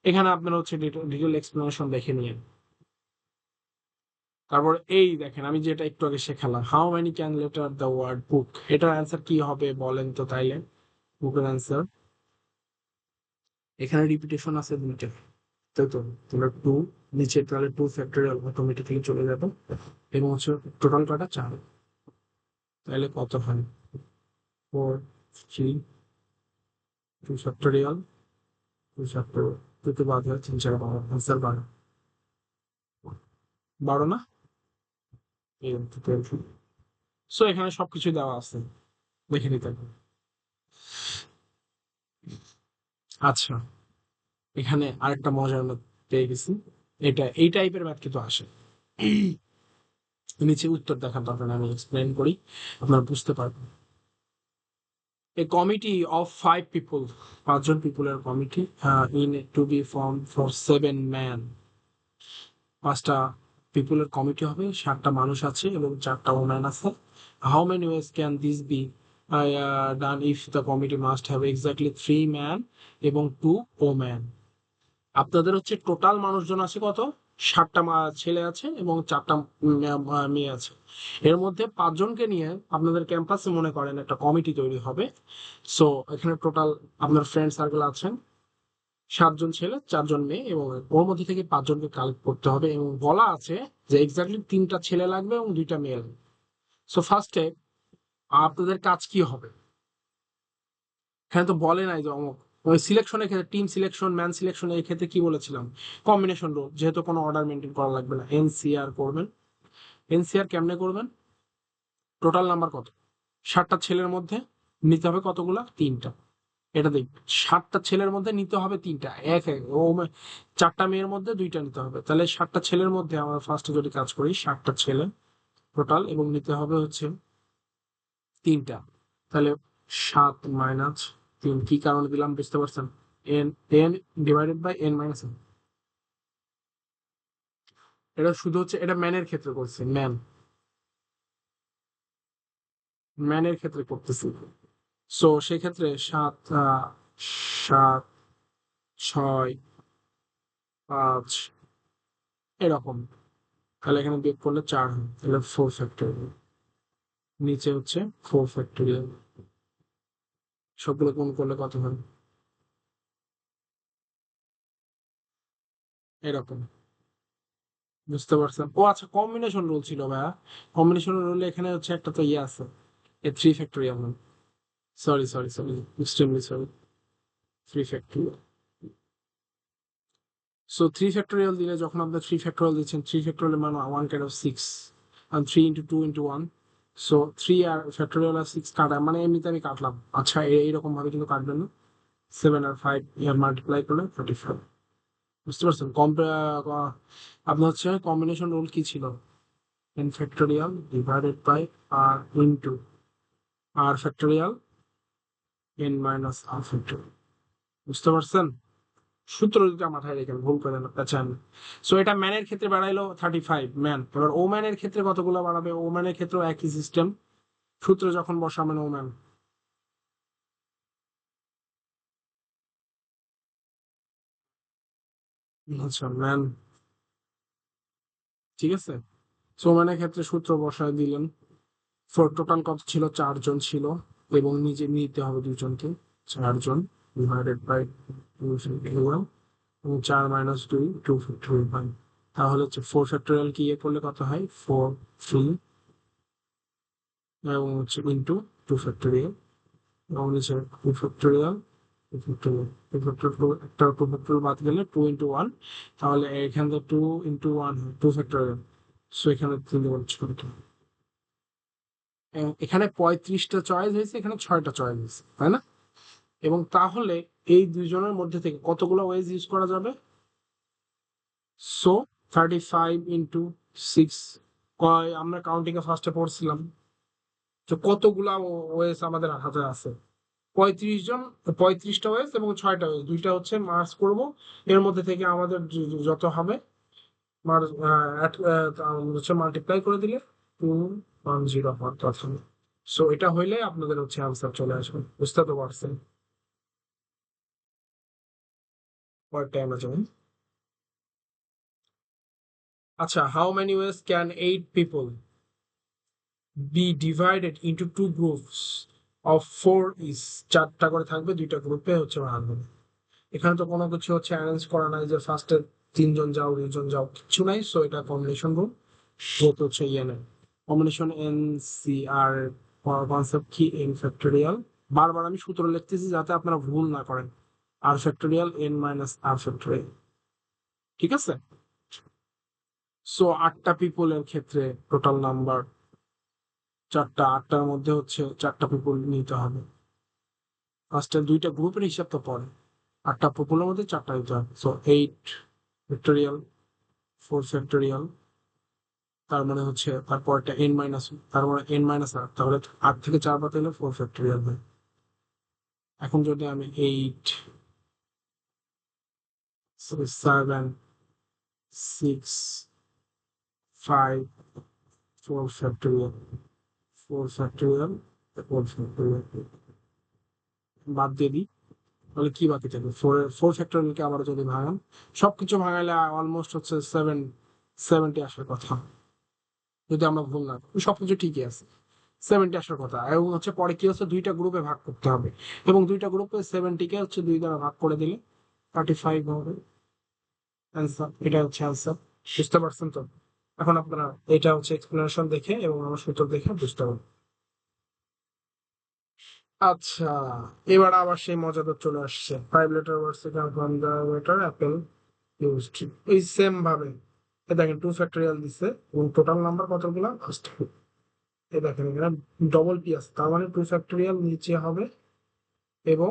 এখানে আপনারা হচ্ছে ডিটেল এক্সপ্লেনেশন দেখে নিন। তারপর এই দেখেন আমি যেটা একটু আগে শেখালাম, how many can letter the word book, এটার অ্যান্সার কি হবে বলেন তো তাইলে, বুকের অ্যান্সার এখানে রিপিটেশন আছে দুইটা, তাই তো তোমরা 2 নিচে তাহলে 2 ফ্যাক্টোরিয়াল অটোমেটিক্যালি চলে যাবে, এবং হচ্ছে টোটাল কটা 4, তাহলে কত হয় 4 3 2 ফ্যাক্টোরিয়াল 2 ফ্যাক্টোরিয়াল, দুটো বাদ হয় 3 4 12, অ্যান্সার 12, 12 না, এই সো এখানে সবকিছু দেওয়া আছে, দেখে নিতে হবে। আচ্ছা, এখানে আরেকটা মজার ম্যাথ পেয়ে গেছি, এটা এই টাইপের ম্যাথ কিন্তু আসে, নিচে উত্তর দেখার দরকার নেই, আমি এক্সপ্লেন করি আপনারা বুঝতে পারবেন। A committee of 5 people, 5 জন পিপলের committee, in to be formed for 7 men, 5টা পিপলের কমিটি হবে, 7টা মানুষ আছে এবং 4টা ওম্যান আছে। How many ways can this be done if the committee must have exactly 3 men এবং 2 women। আপনাদের হচ্ছে টোটাল মানুষজন আছে কত, 7টা ছেলে আছে এবং 4টা মেয়ে আছে, এর মধ্যে 5 জনকে নিয়ে আপনাদের ক্যাম্পাসে মনে করেন একটা কমিটি তৈরি হবে। সো এখানে টোটাল আপনার ফ্রেন্ড সার্কেল আছেন 7 জন ছেলে 4 জন মেয়ে, এবং ওর মধ্যে থেকে 5 জনকে কালেক্ট করতে হবে, এবং বলা আছে যে এক্স্যাক্টলি 3টা ছেলে লাগবে এবং 2টা মেয়ে লাগবে। সো ফার্স্টে আপনাদের কাজ কি হবে, এখানে তো বলে নাই যে অমুক, ওই সিলেকশনের ক্ষেত্রে টিম সিলেকশন ম্যান সিলেকশন এই ক্ষেত্রে কি বলেছিলাম, কম্বিনেশন রোল, যেহেতু কোনো অর্ডার মেনটেন করা লাগবে না, এনসিআর করবেন। এনসিআর কেমনে করবেন, টোটাল নাম্বার কত, 7টা ছেলের মধ্যে নিতে হবে কতগুলা, 3টা, এটা দেখবেন 7টা ছেলের মধ্যে নিতে হবে 3টা, এক এক ও 4টা মেয়ের মধ্যে 2টা নিতে হবে, তাহলে 7টা ছেলের মধ্যে আমরা ফার্স্টে যদি কাজ করি 7টা ছেলে টোটাল এবং নিতে হবে হচ্ছে 3টা, তাহলে 7-3 কি কারণে দিলাম বুঝতে পারছেন, N N divided by n-1, এটা শুধু হচ্ছে এটা ম্যানের ক্ষেত্রে করছি, ম্যানের ক্ষেত্রে করতেছি। সো সেক্ষেত্রে 7 7 6 5 এরকম, তাহলে এখানে বিয়োগ করলে 4 হয়, তাহলে 4 ফ্যাক্টোরিয়াল, নিচে হচ্ছে 4 ফ্যাক্টোরিয়াল, সবগুলো গুণ করলে কত হয় এরকম, বুঝতে পারছেন। ও আচ্ছা, কম্বিনেশন রুল ছিল ভাইয়া, কম্বিনেশন রুলে এখানে হচ্ছে একটা তো ইয়ে আছে, 3 factorial, sorry sorry sorry, extremely sorry, 3 factorial. So 3 factorial দিলে যখন আপনার 3 ফ্যাক্টোরিয়াল দিচ্ছেন, 3 ফ্যাক্টোরিয়াল মানে 1/6, and 3 × 2 × 1, সো 3 আর ফ্যাক্টোরিয়াল আর 6 কাটা, মানে এমনিতে আমি কাটলাম, আচ্ছা এইরকম ভাবে কিন্তু কাটবেন না, 7 আর 5 ইয়ার মাল্টিপ্লাই করলে 45, বুঝতে পারছেন। আপনার হচ্ছে কম্বিনেশন রুল কি ছিল, n factorial divided by r into r factorial n-r factorial, বুঝতে পারছেন। সূত্র দুটা মাথায় রেখে ভুল করে পেঁচান। সো এটা ম্যানের ক্ষেত্রে বাড়াইলো 35 ম্যান, এবার ও ম্যানের ক্ষেত্রে কতগুলো বাড়াবে, ও ম্যানের ক্ষেত্রেও একই সিস্টেম, সূত্র যখন বসাবেন ও ম্যান, আচ্ছা ম্যান, ঠিক আছে। সো ম্যানের ক্ষেত্রে সূত্র বসায় দিলেন, ফোর টোটাল কত ছিল, 4 জন ছিল, এবং নিজে নিতে হবে 2 জনকে, 4 জন ডিভাইডেড বাই 2, এবং 4 মাইনাস 2 2 ফ্যাক্টোরিয়াল হয়। তাহলে হচ্ছে 4 ফ্যাক্টোরিয়াল কি ইয়ে করলে কত হয় 4 3 এবং হচ্ছে ইন্টু 2 ফ্যাক্টোরিয়াল এবং নিচে 2 ফ্যাক্টোরিয়াল 2 ফ্যাক্টোরিয়াল 2 ফ্যাক্টোরিয়াল একটা 2 ফ্যাক্টোরিয়াল বাদ গেলে 2 ইন্টু 1, তাহলে এখানে তো 2 ইন্টু 1 2 ফ্যাক্টোরিয়াল, সো এখানে 3 দেওয়ার ছোট। এখানে 35টা চয়েস হয়েছে, এখানে 6টা চয়েস হয়েছে, তাই না? এবং তাহলে এই দুইজনের মধ্যে থেকে কতগুলো ওয়েজ ইউজ করা যাবে? সো 35 ইন্টু 6, আমরা কাউন্টিং এ ফার্স্টে পড়ছিলাম যে কতগুলা ওয়েজ আমাদের হাতে আছে, 35টা, 35টা ওয়েজ এবং 6টা ওয়েজ, দুইটা হচ্ছে মার্চ করব, এর মধ্যে থেকে আমাদের যত হবে হচ্ছে মাল্টিপ্লাই করে দিলে 210 হওয়ার কথা। সো এটা হইলে আপনাদের হচ্ছে আনসার চলে আসবে, বুঝতে তো পারছেন? পরেরটা আমরা যাই। আচ্ছা, how many ways can 8 people B divided into 2 groups of 4 ইস? 4টা করে থাকবে, দুইটা গ্রুপে হচ্ছে ভাগ হবে। এখানে তো কোনো কিছু হচ্ছে অ্যারেঞ্জ করা নাই যে ফার্স্টে 3জন যাও 2জন যাও, কিছু নাই। সো এটা কম্বিনেশন রুল, যেহেতু হচ্ছে ইয়ে নেই কম্বিনেশন এন সি আর কনসেপ্ট কি এন ফ্যাক্টোরিয়াল। বারবার আমি সূত্র লিখতেছি যাতে আপনারা ভুল না করেন, r factorial N minus r factorial, ঠিক আছে? সো 8টা পিপলের ক্ষেত্রে টোটাল নাম্বার 4টা, 8টার মধ্যে হচ্ছে 4টা পিপল নিতে হবে। ফার্স্টে দুইটা গ্রুপের হিসাব তো পরে, 8টা পিপলের মধ্যে 4টা নিতে হবে। সো 8 ফ্যাক্টোরিয়াল 4 ফ্যাক্টোরিয়াল, তার মানে হচ্ছে তারপরটা এন মাইনাস, তার মানে এন মাইনাস আর, তাহলে 8 থেকে 4 বাদ দিলে 4 ফ্যাক্টোরিয়াল হয়। এখন যদি আমি 8 7 6 5 4 ফ্যাক্টোরিয়াল 4 ফ্যাক্টোরিয়াল 4 ফ্যাক্টোরিয়াল বাদ দিয়ে দিই, তাহলে কি বাকি থাকবে? 4 ফ্যাক্টোরিয়ালকে আবার যদি ভাঙান, সবকিছু ভাঙাইলে অলমোস্ট হচ্ছে 70 আসার কথা, যদি আমরা ভুল না করি। সবকিছু ঠিকই আছে, 70 আসার কথা। এবং হচ্ছে পরে কি হচ্ছে, দুইটা গ্রুপে ভাগ করতে হবে, এবং দুইটা গ্রুপে 70কে হচ্ছে 2 দ্বারা ভাগ করে দিলে 35 হবে অ্যান্সার। এটা হচ্ছে অ্যান্সার, বুঝতে পারছেন তো? এখন আপনারা এটা হচ্ছে এক্সপ্লেনেশন দেখে এবং আমার সূত্র দেখে বুঝতে পারবেন। আচ্ছা, এবার আবার সেই মজাদার চলে আসছে, 5 letter words from the waiter Apple used. এই সেম ভাবে এ দেখেন 2 ফ্যাক্টোরিয়াল দিচ্ছে এবং টোটাল নাম্বার কতগুলো ফার্স্ট, এই দেখেন এখানে ডবল পি আছে, তার মানে 2 ফ্যাক্টোরিয়াল নিচে হবে এবং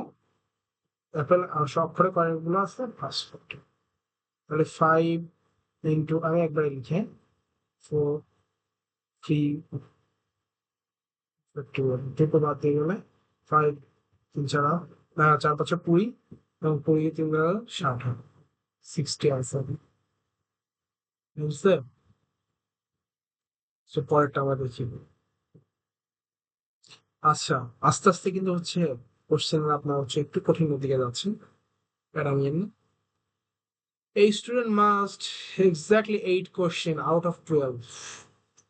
অ্যাপেল সব অক্ষরে কয়েকগুলো আছে ফার্স্ট ফ্যাক্টোরিয়াল। তাহলে 5 ইন্টু, আমি একবারে লিখে 4 3 ফ্যাক্টোরিয়াল, দুটো বাদ দিয়ে গেলে 5 3 ছাড়া 4 5 20 এবং 20 3 দ্বারা 60 হবে, 60 আনসার, বুঝছে? সো পরেরটা আমরা দেখি। আচ্ছা, আস্তে আস্তে কিন্তু হচ্ছে কোশ্চেন আপনার হচ্ছে একটু কঠিনের দিকে যাচ্ছে, প্যারামিয়ান। A student must exactly 8 question out of 12,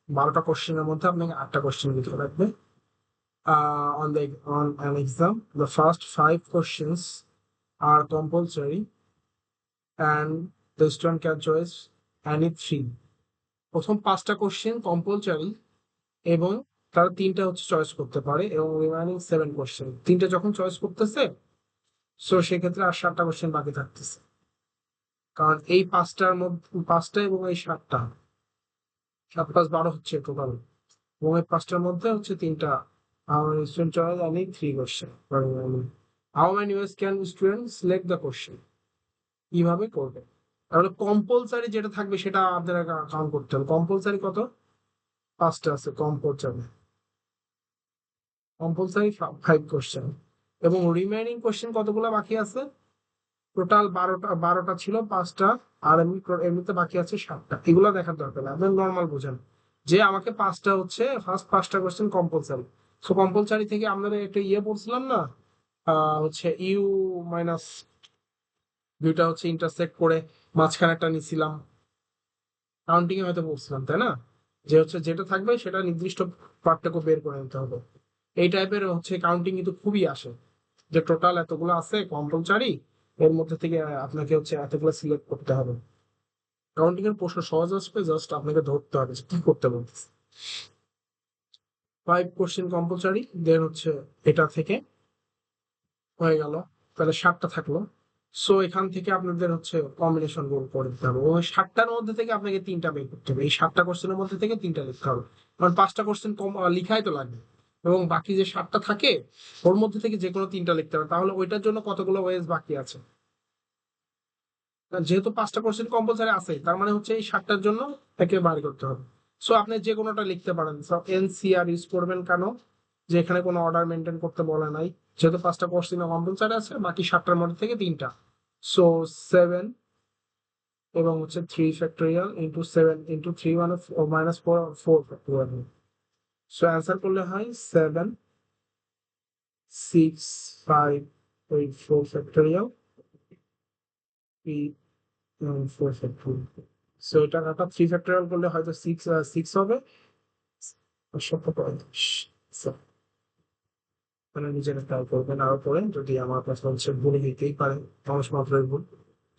12টা কোশ্চেনের মধ্যে আপনাকে 8টা কোশ্চেন দিতে লাগবে on an exam. The first 5 questions are compulsory and the student can choose any 3. প্রথম 5টা কোশ্চেন কম্পালসারি এবং তারা 3টা হচ্ছে চয়েস করতে পারে, এবং রিমাইনিং 7 কোশ্চেন 3টা যখন চয়েস করতেছে, সো সেক্ষেত্রে আর 7টা কোশ্চেন বাকি থাকতেছে, কারণ এই 5টার মধ্যে 5টা এবং এই 7টা 7 5 12 হচ্ছে টোটাল, এবং এই 5টার মধ্যে হচ্ছে 3টা আমার student choice only 3 question. How many ways can student select the question? কিভাবে করবে? তাহলে কম্পালসারি যেটা থাকবে সেটা আপনাদের কাউন্ট করতে হবে। কম্পালসারি কত? 5টা আছে কম্পালসারি, কম্পালসারি 5 কোশ্চেন, এবং রিমেইনিং কোশ্চেন কতগুলো বাকি আছে? টোটাল 12টা ছিল, 5টা আর এমনিতে বাকি আছে 7টা। এগুলো দেখার দরকার নেই, আপনি নর্মাল বুঝেন যে আমাকে 5টা হচ্ছে ফার্স্ট 5টা কোশ্চেন কম্পালসারি। সো কম্পালসারি থেকে আমরা একটা ইয়ে পড়ছিলাম না, হচ্ছে ইউ মাইনাস, দুইটা হচ্ছে ইন্টারসেক্ট করে মাঝখানে একটা নিছিলাম, কাউন্টিং এ হয়তো পড়ছিলাম, তাই না? যে হচ্ছে যেটা থাকবে সেটা নির্দিষ্ট পার্থক্য বের করে নিতে হবে। এই টাইপের হচ্ছে কাউন্টিং কিন্তু খুবই আসে, যে টোটাল এতগুলো আছে কম্পালসারি, এর মধ্যে থেকে আপনাকে হচ্ছে এতগুলো সিলেক্ট করতে হবে। কাউন্টিং এর প্রশ্ন সহজ আসবে, জাস্ট আপনাকে ধরতে হবে যে কি করতে বলতেছে। 5 কোশ্চেন কম্পালসারি, দেন হচ্ছে এটা থেকে হয়ে গেল, তাহলে 7টা থাকলো। সো এখান থেকে আপনাদের হচ্ছে কম্বিনেশন গুলো করে দিতে হবে, ওই 7টার মধ্যে থেকে আপনাকে 3টা বের করতে হবে। এই 7টা কোশ্চেনের মধ্যে থেকে 3টা লিখতে হবে, কারণ 5টা কোশ্চেন কম লিখাই তো লাগবে। এবং বাকি যে 7টা থাকে ওর মধ্যে থেকে যে কোনো 3টা লিখতে হবে। তাহলে ওইটার জন্য কতগুলো ওয়েজ বাকি আছে, যেহেতু 5টা কোশ্চেন কম্পালসারি আছে, তার মানে হচ্ছে এই 7টার জন্য একে বার করতে হবে। সো আপনি যে কোনোটা লিখতে পারেন। সো এনসিআর ইউজ করবেন কেন, যে এখানে কোনো অর্ডার মেনটেন করতে বলে নাই, যেহেতু 5টা কোশ্চেন কম্পালসারি আছে, বাকি 7টার মধ্যে থেকে 3টা। সো 7 এবং হচ্ছে 3 ফ্যাক্টোরিয়াল ইন্টু 7 ইন্টু 3 মানে -4 ফ্যাক্টোরিয়াল। সো অ্যান্সার করলে হয় 7 6 5 8 4 ফ্যাক্টোরিয়াল 3 4 ফ্যাক্টোরিয়াল। সো এটা কাটা 3 ফ্যাক্টোরিয়াল করলে হয়তো 6 হবে, 735। মানে নিজেরা ট্রাই করবেন আরো পরে, যদি আমার কাছে হচ্ছে ভুল হইতেই পারে, মানুষ মাত্রই ভুল।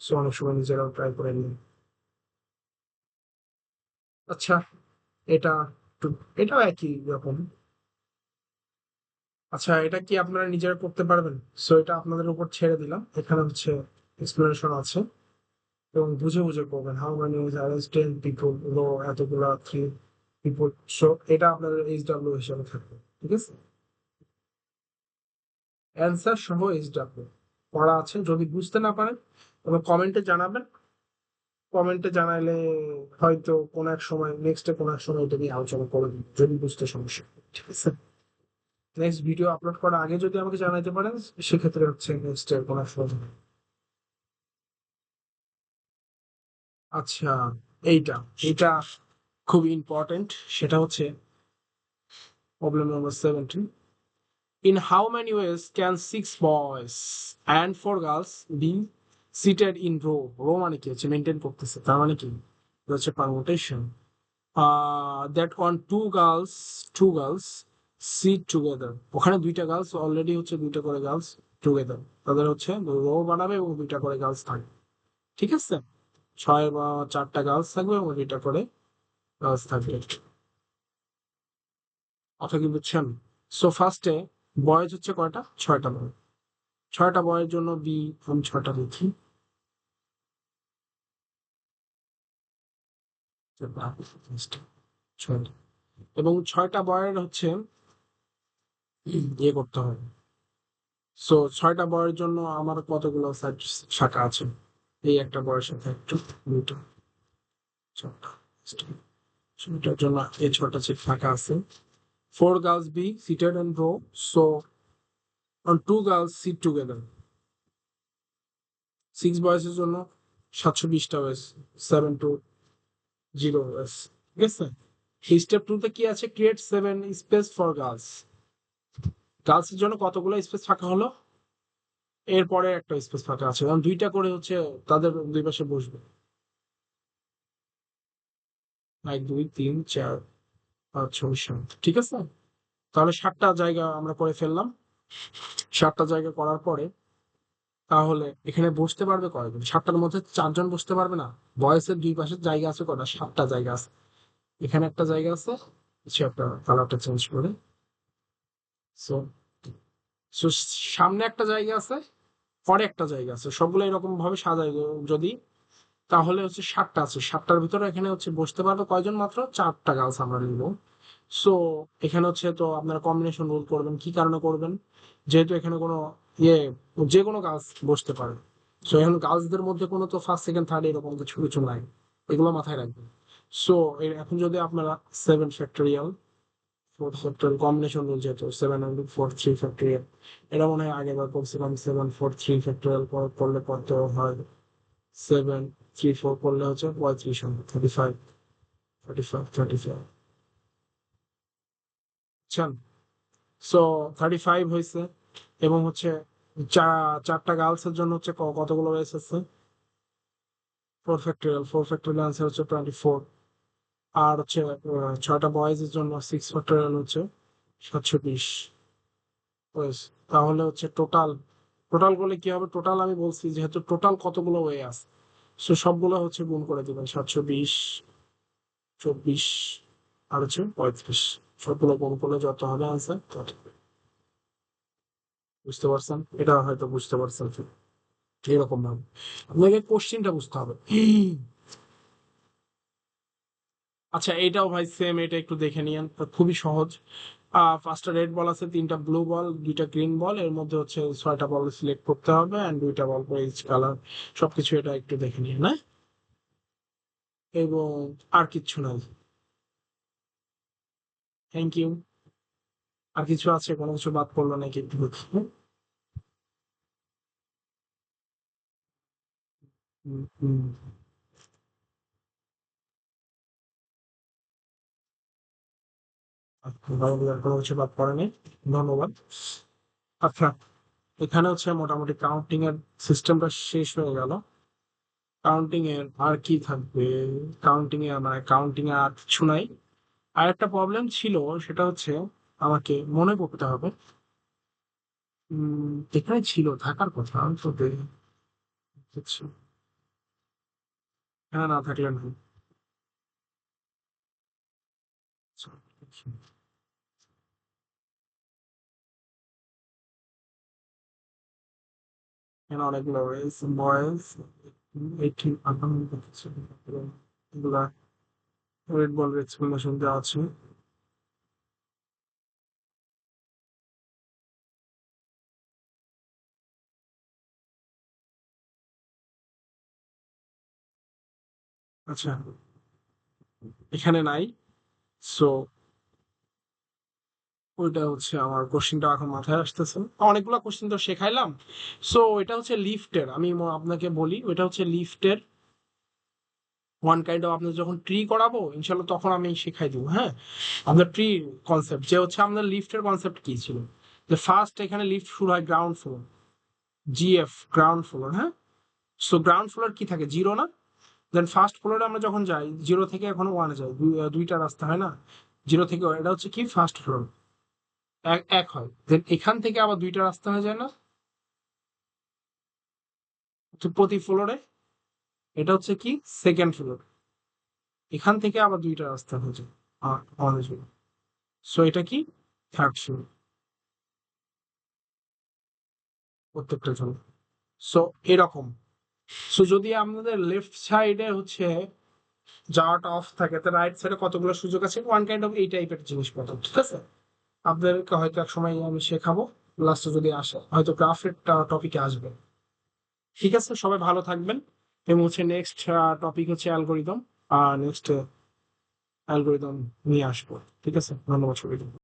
সো অনেক সময় নিজেরাও ট্রাই করে নিন। আচ্ছা, এটা এটাও একই রকম। আচ্ছা, এটা কি আপনারা নিজেরা করতে পারবেন? সো এটা আপনাদের উপর ছেড়ে দিলাম। এখানে হচ্ছে এক্সপ্লেনেশন আছে, এবং বুঝে বুঝে করবেন। How many ways arrest 10 people, লো এতগুলা 3 পিপল। সো এটা আপনাদের এইচডব্লিউ হিসাবে থাকবে, ঠিক আছে? অ্যান্সার সহ এইচডব্লিউ পড়া আছে। যদি বুঝতে না পারেন তবে কমেন্টে জানাবেন। কমেন্টে জানাইলে হয়তো কোনো এক সময়, নেক্সটে কোনো এক সময় এটা নিয়ে আলোচনা করে দিন, যদি বুঝতে সমস্যা হয়, ঠিক আছে? নেক্সট ভিডিও আপলোড করার আগে যদি আমাকে জানাইতে পারেন, সেক্ষেত্রে হচ্ছে নেক্সট এর কোনো এক সময় জানাবেন। আচ্ছা, এইটা এইটা খুব ইম্পর্টেন্ট। সেটা হচ্ছে problem number 17। In how many ways can 6 boys and 4 girls be seated in row? Row মানে কি হচ্ছে মেনটেন করতেছে, তার মানে কি এটা হচ্ছে permutation. That on two girls sit together, ওখানে 2টা গার্লস অলরেডি হচ্ছে, 2টা করে গার্লস টুগেদার, তাদের হচ্ছে রো বানাবে এবং 2টা করে গার্লস থাকবে, ঠিক আছে? 4টা গার্লস থাকবে এবং 2টা করে গার্লস থাকবে। কথা কি বুঝছেন? সো ফার্স্টে বয়েজ হচ্ছে কয়টা? 6টা বয়। 6টা বয়ের জন্য বি, আমি 6টা লিখি। ছয়টা। এবং 6টা বয়ের হচ্ছে ইয়ে করতে হবে। সো 6টা বয়ের জন্য আমার কতগুলো শাখা আছে? এই একটা বয়ের সাথে একটু 2টা 4টা 6টার জন্য এই 6টা শাখা আছে। 4 girls be seated in row, so on 2 girls sit together. 6 boys এর জন্য 720টা ওয়েস, 720 ওয়েস, ঠিক আছে? স্টেপ 2 তে কি আছে? Create 7 space for girls. Girls এর জন্য কতগুলো স্পেস ফাঁকা হলো? এরপরে একটা স্পেস ফাঁকা আছে, কারণ 2টা করে হচ্ছে তাদের 2 পাশে বসবে। 1 2 3 4 5 6 7, ঠিক আছে? তাহলে 7টা জায়গা আমরা করে ফেললাম। 7টা জায়গা করার পরে তাহলে এখানে বসতে পারবে কয়জন? 7টার মধ্যে 4জন বসতে পারবে না? বয়সের 2 পাশের জায়গা আছে কটা? 7টা জায়গা আছে। এখানে একটা জায়গা আছে, কিছু একটা কালারটা চেঞ্জ করে। সো সো সামনে একটা জায়গা আছে, পরে একটা জায়গা আছে, সবগুলো এরকম ভাবে সাজাই যদি, তাহলে হচ্ছে 7টা আছে। 7টার ভিতরে এখানে হচ্ছে বসতে পারবে কয়জন? মাত্র 4টা গার্লস আমরা নিব। সো এখানে হচ্ছে তো আপনারা কম্বিনেশন রুল করবেন। কি কারণে করবেন? যেহেতু এখানে কোনো ইয়ে, যে কোনো গার্লস বসতে পারে। সো এখন গার্লসদের মধ্যে কোনো তো ফার্স্ট সেকেন্ড থার্ড এরকম কিছু কিছু নাই, এগুলো মাথায় রাখবেন। সো এখন যদি আপনারা 7 ফ্যাক্টোরিয়াল 4 ফ্যাক্টোরিয়াল কম্বিনেশন রুল, যেহেতু 7 4 3 ফ্যাক্টোরিয়াল, এটা মনে হয় আগেবার করছিলাম। 7 4 3 ফ্যাক্টোরিয়াল করলে কত হয়? 7 3 4 করলে হচ্ছে 35 হবে, 35 35 35। বুঝছেন? সো 35 হয়েছে। এবং হচ্ছে 4টা গার্লস এর জন্য হচ্ছে কতগুলো ওয়েস আছে? 4 ফ্যাক্টোরিয়াল আনসার হচ্ছে 24। আর হচ্ছে 6টা বয়েজ এর জন্য 6 ফ্যাক্টোরিয়াল হচ্ছে 720 ওয়েস। তাহলে হচ্ছে টোটাল টোটাল করলে কি হবে, টোটাল আমি বলছি যেহেতু টোটাল কতগুলো ওয়ে আছে, সো সবগুলো হচ্ছে গুণ করে দিবেন, 720, 24 আর হচ্ছে 35, সবগুলো গুণ করলে যত হবে আনসার তত। বুঝতে পারছেন? এটা হয়তো বুঝতে পারছেন এরকম ভাবে আপনাকে কোশ্চিনটা বুঝতে হবে। আচ্ছা এটাও ভাই সেম, এটা একটু দেখে নিয়েন, খুবই সহজ। পাঁচটা রেড বল আছে, তিনটা ব্লু বল, দুইটা গ্রিন বল, এর মধ্যে হচ্ছে ছয়টা বল সিলেক্ট করতে হবে এন্ড দুইটা বল করে ইচ কালার, সবকিছু এটা একটু দেখে নিয়ে না, এবং আর কিচ্ছু নাই। Thank you. আর কিছু আছে, কোনো কিছু বাদ পড়লো নাকি একটু দেখি। হুম, হুম, আচ্ছা, ভালো, কোনো কিছু বাদ পড়েনি, ধন্যবাদ। আচ্ছা, এখানে হচ্ছে মোটামুটি কাউন্টিং এর সিস্টেমটা শেষ হয়ে গেল। কাউন্টিং এর আর কি থাকবে, কাউন্টিং এ মানে কাউন্টিং এ আর কিছু নাই। আর একটা প্রবলেম ছিল, সেটা হচ্ছে আমাকে মনে করতে হবে, এখানে ছিল থাকার কথা তো দেখছি, হ্যাঁ না থাকলে না। আচ্ছা, দেখি। এখানে অনেকগুলো রয়েছে বয়েজ, 18 এগুলা রেড বল এক্সপ্লেনেশন দেওয়া আছে। আচ্ছা, এখানে নাই, সো ওইটা হচ্ছে আমার কোশ্চেনটা এখন মাথায় আসতেছে, অনেকগুলো কোশ্চেন তো শেখাইলাম। সো এটা হচ্ছে লিফটের, আমি আপনাকে বলি ওইটা হচ্ছে লিফটের ওয়ান কাইন্ড অফ, আপনার যখন ট্রি করাবো ইনশাল্লাহ তখন আমি শিখাই দিব, হ্যাঁ। আপনার ট্রি কনসেপ্ট যে হচ্ছে আপনার লিফটের কনসেপ্ট কি ছিল, যে ফার্স্ট এখানে লিফট শুরু হয় ground floor, GF ground floor, হ্যাঁ। সো গ্রাউন্ড ফ্লোর কি থাকে, জিরো না? দেন ফার্স্ট ফ্লোরে আমরা যখন যাই জিরো থেকে এখন ওয়ানে যাই, দুইটা রাস্তা হয় না, জিরো থেকে এটা হচ্ছে কি ফার্স্ট ফ্লোর, এক এক হয়, দেন এখান থেকে আবার দুইটা রাস্তা হয়ে যায় না, তো প্রতি ফ্লোরে, এটা হচ্ছে কি সেকেন্ড ফ্লোর, এখান থেকে আবার দুইটা রাস্তা হয়ে যায় আমাদের জন্য, সো এটা কি থার্ড ফ্লোর প্রত্যেকটা জন্য। সো এরকম, সো যদি আমাদের লেফট সাইডে হচ্ছে যাওয়াটা অফ থাকে, তো রাইট সাইডে কতগুলো সুযোগ আছে, ওয়ান কাইন্ড অফ এই টাইপের জিনিসপত্র, ঠিক আছে। আপনাদেরকে হয়তো এক সময় আমি শেখাবো, লাস্টে যদি আসে হয়তো গ্রাফের টপিকে আসবে। ঠিক আছে, সবাই ভালো থাকবেন, এবং হচ্ছে নেক্সট টপিক হচ্ছে অ্যালগোরিদম, নেক্সট অ্যালগোরিদম নিয়ে আসবো। ঠিক আছে, ধন্যবাদ সবাইকে।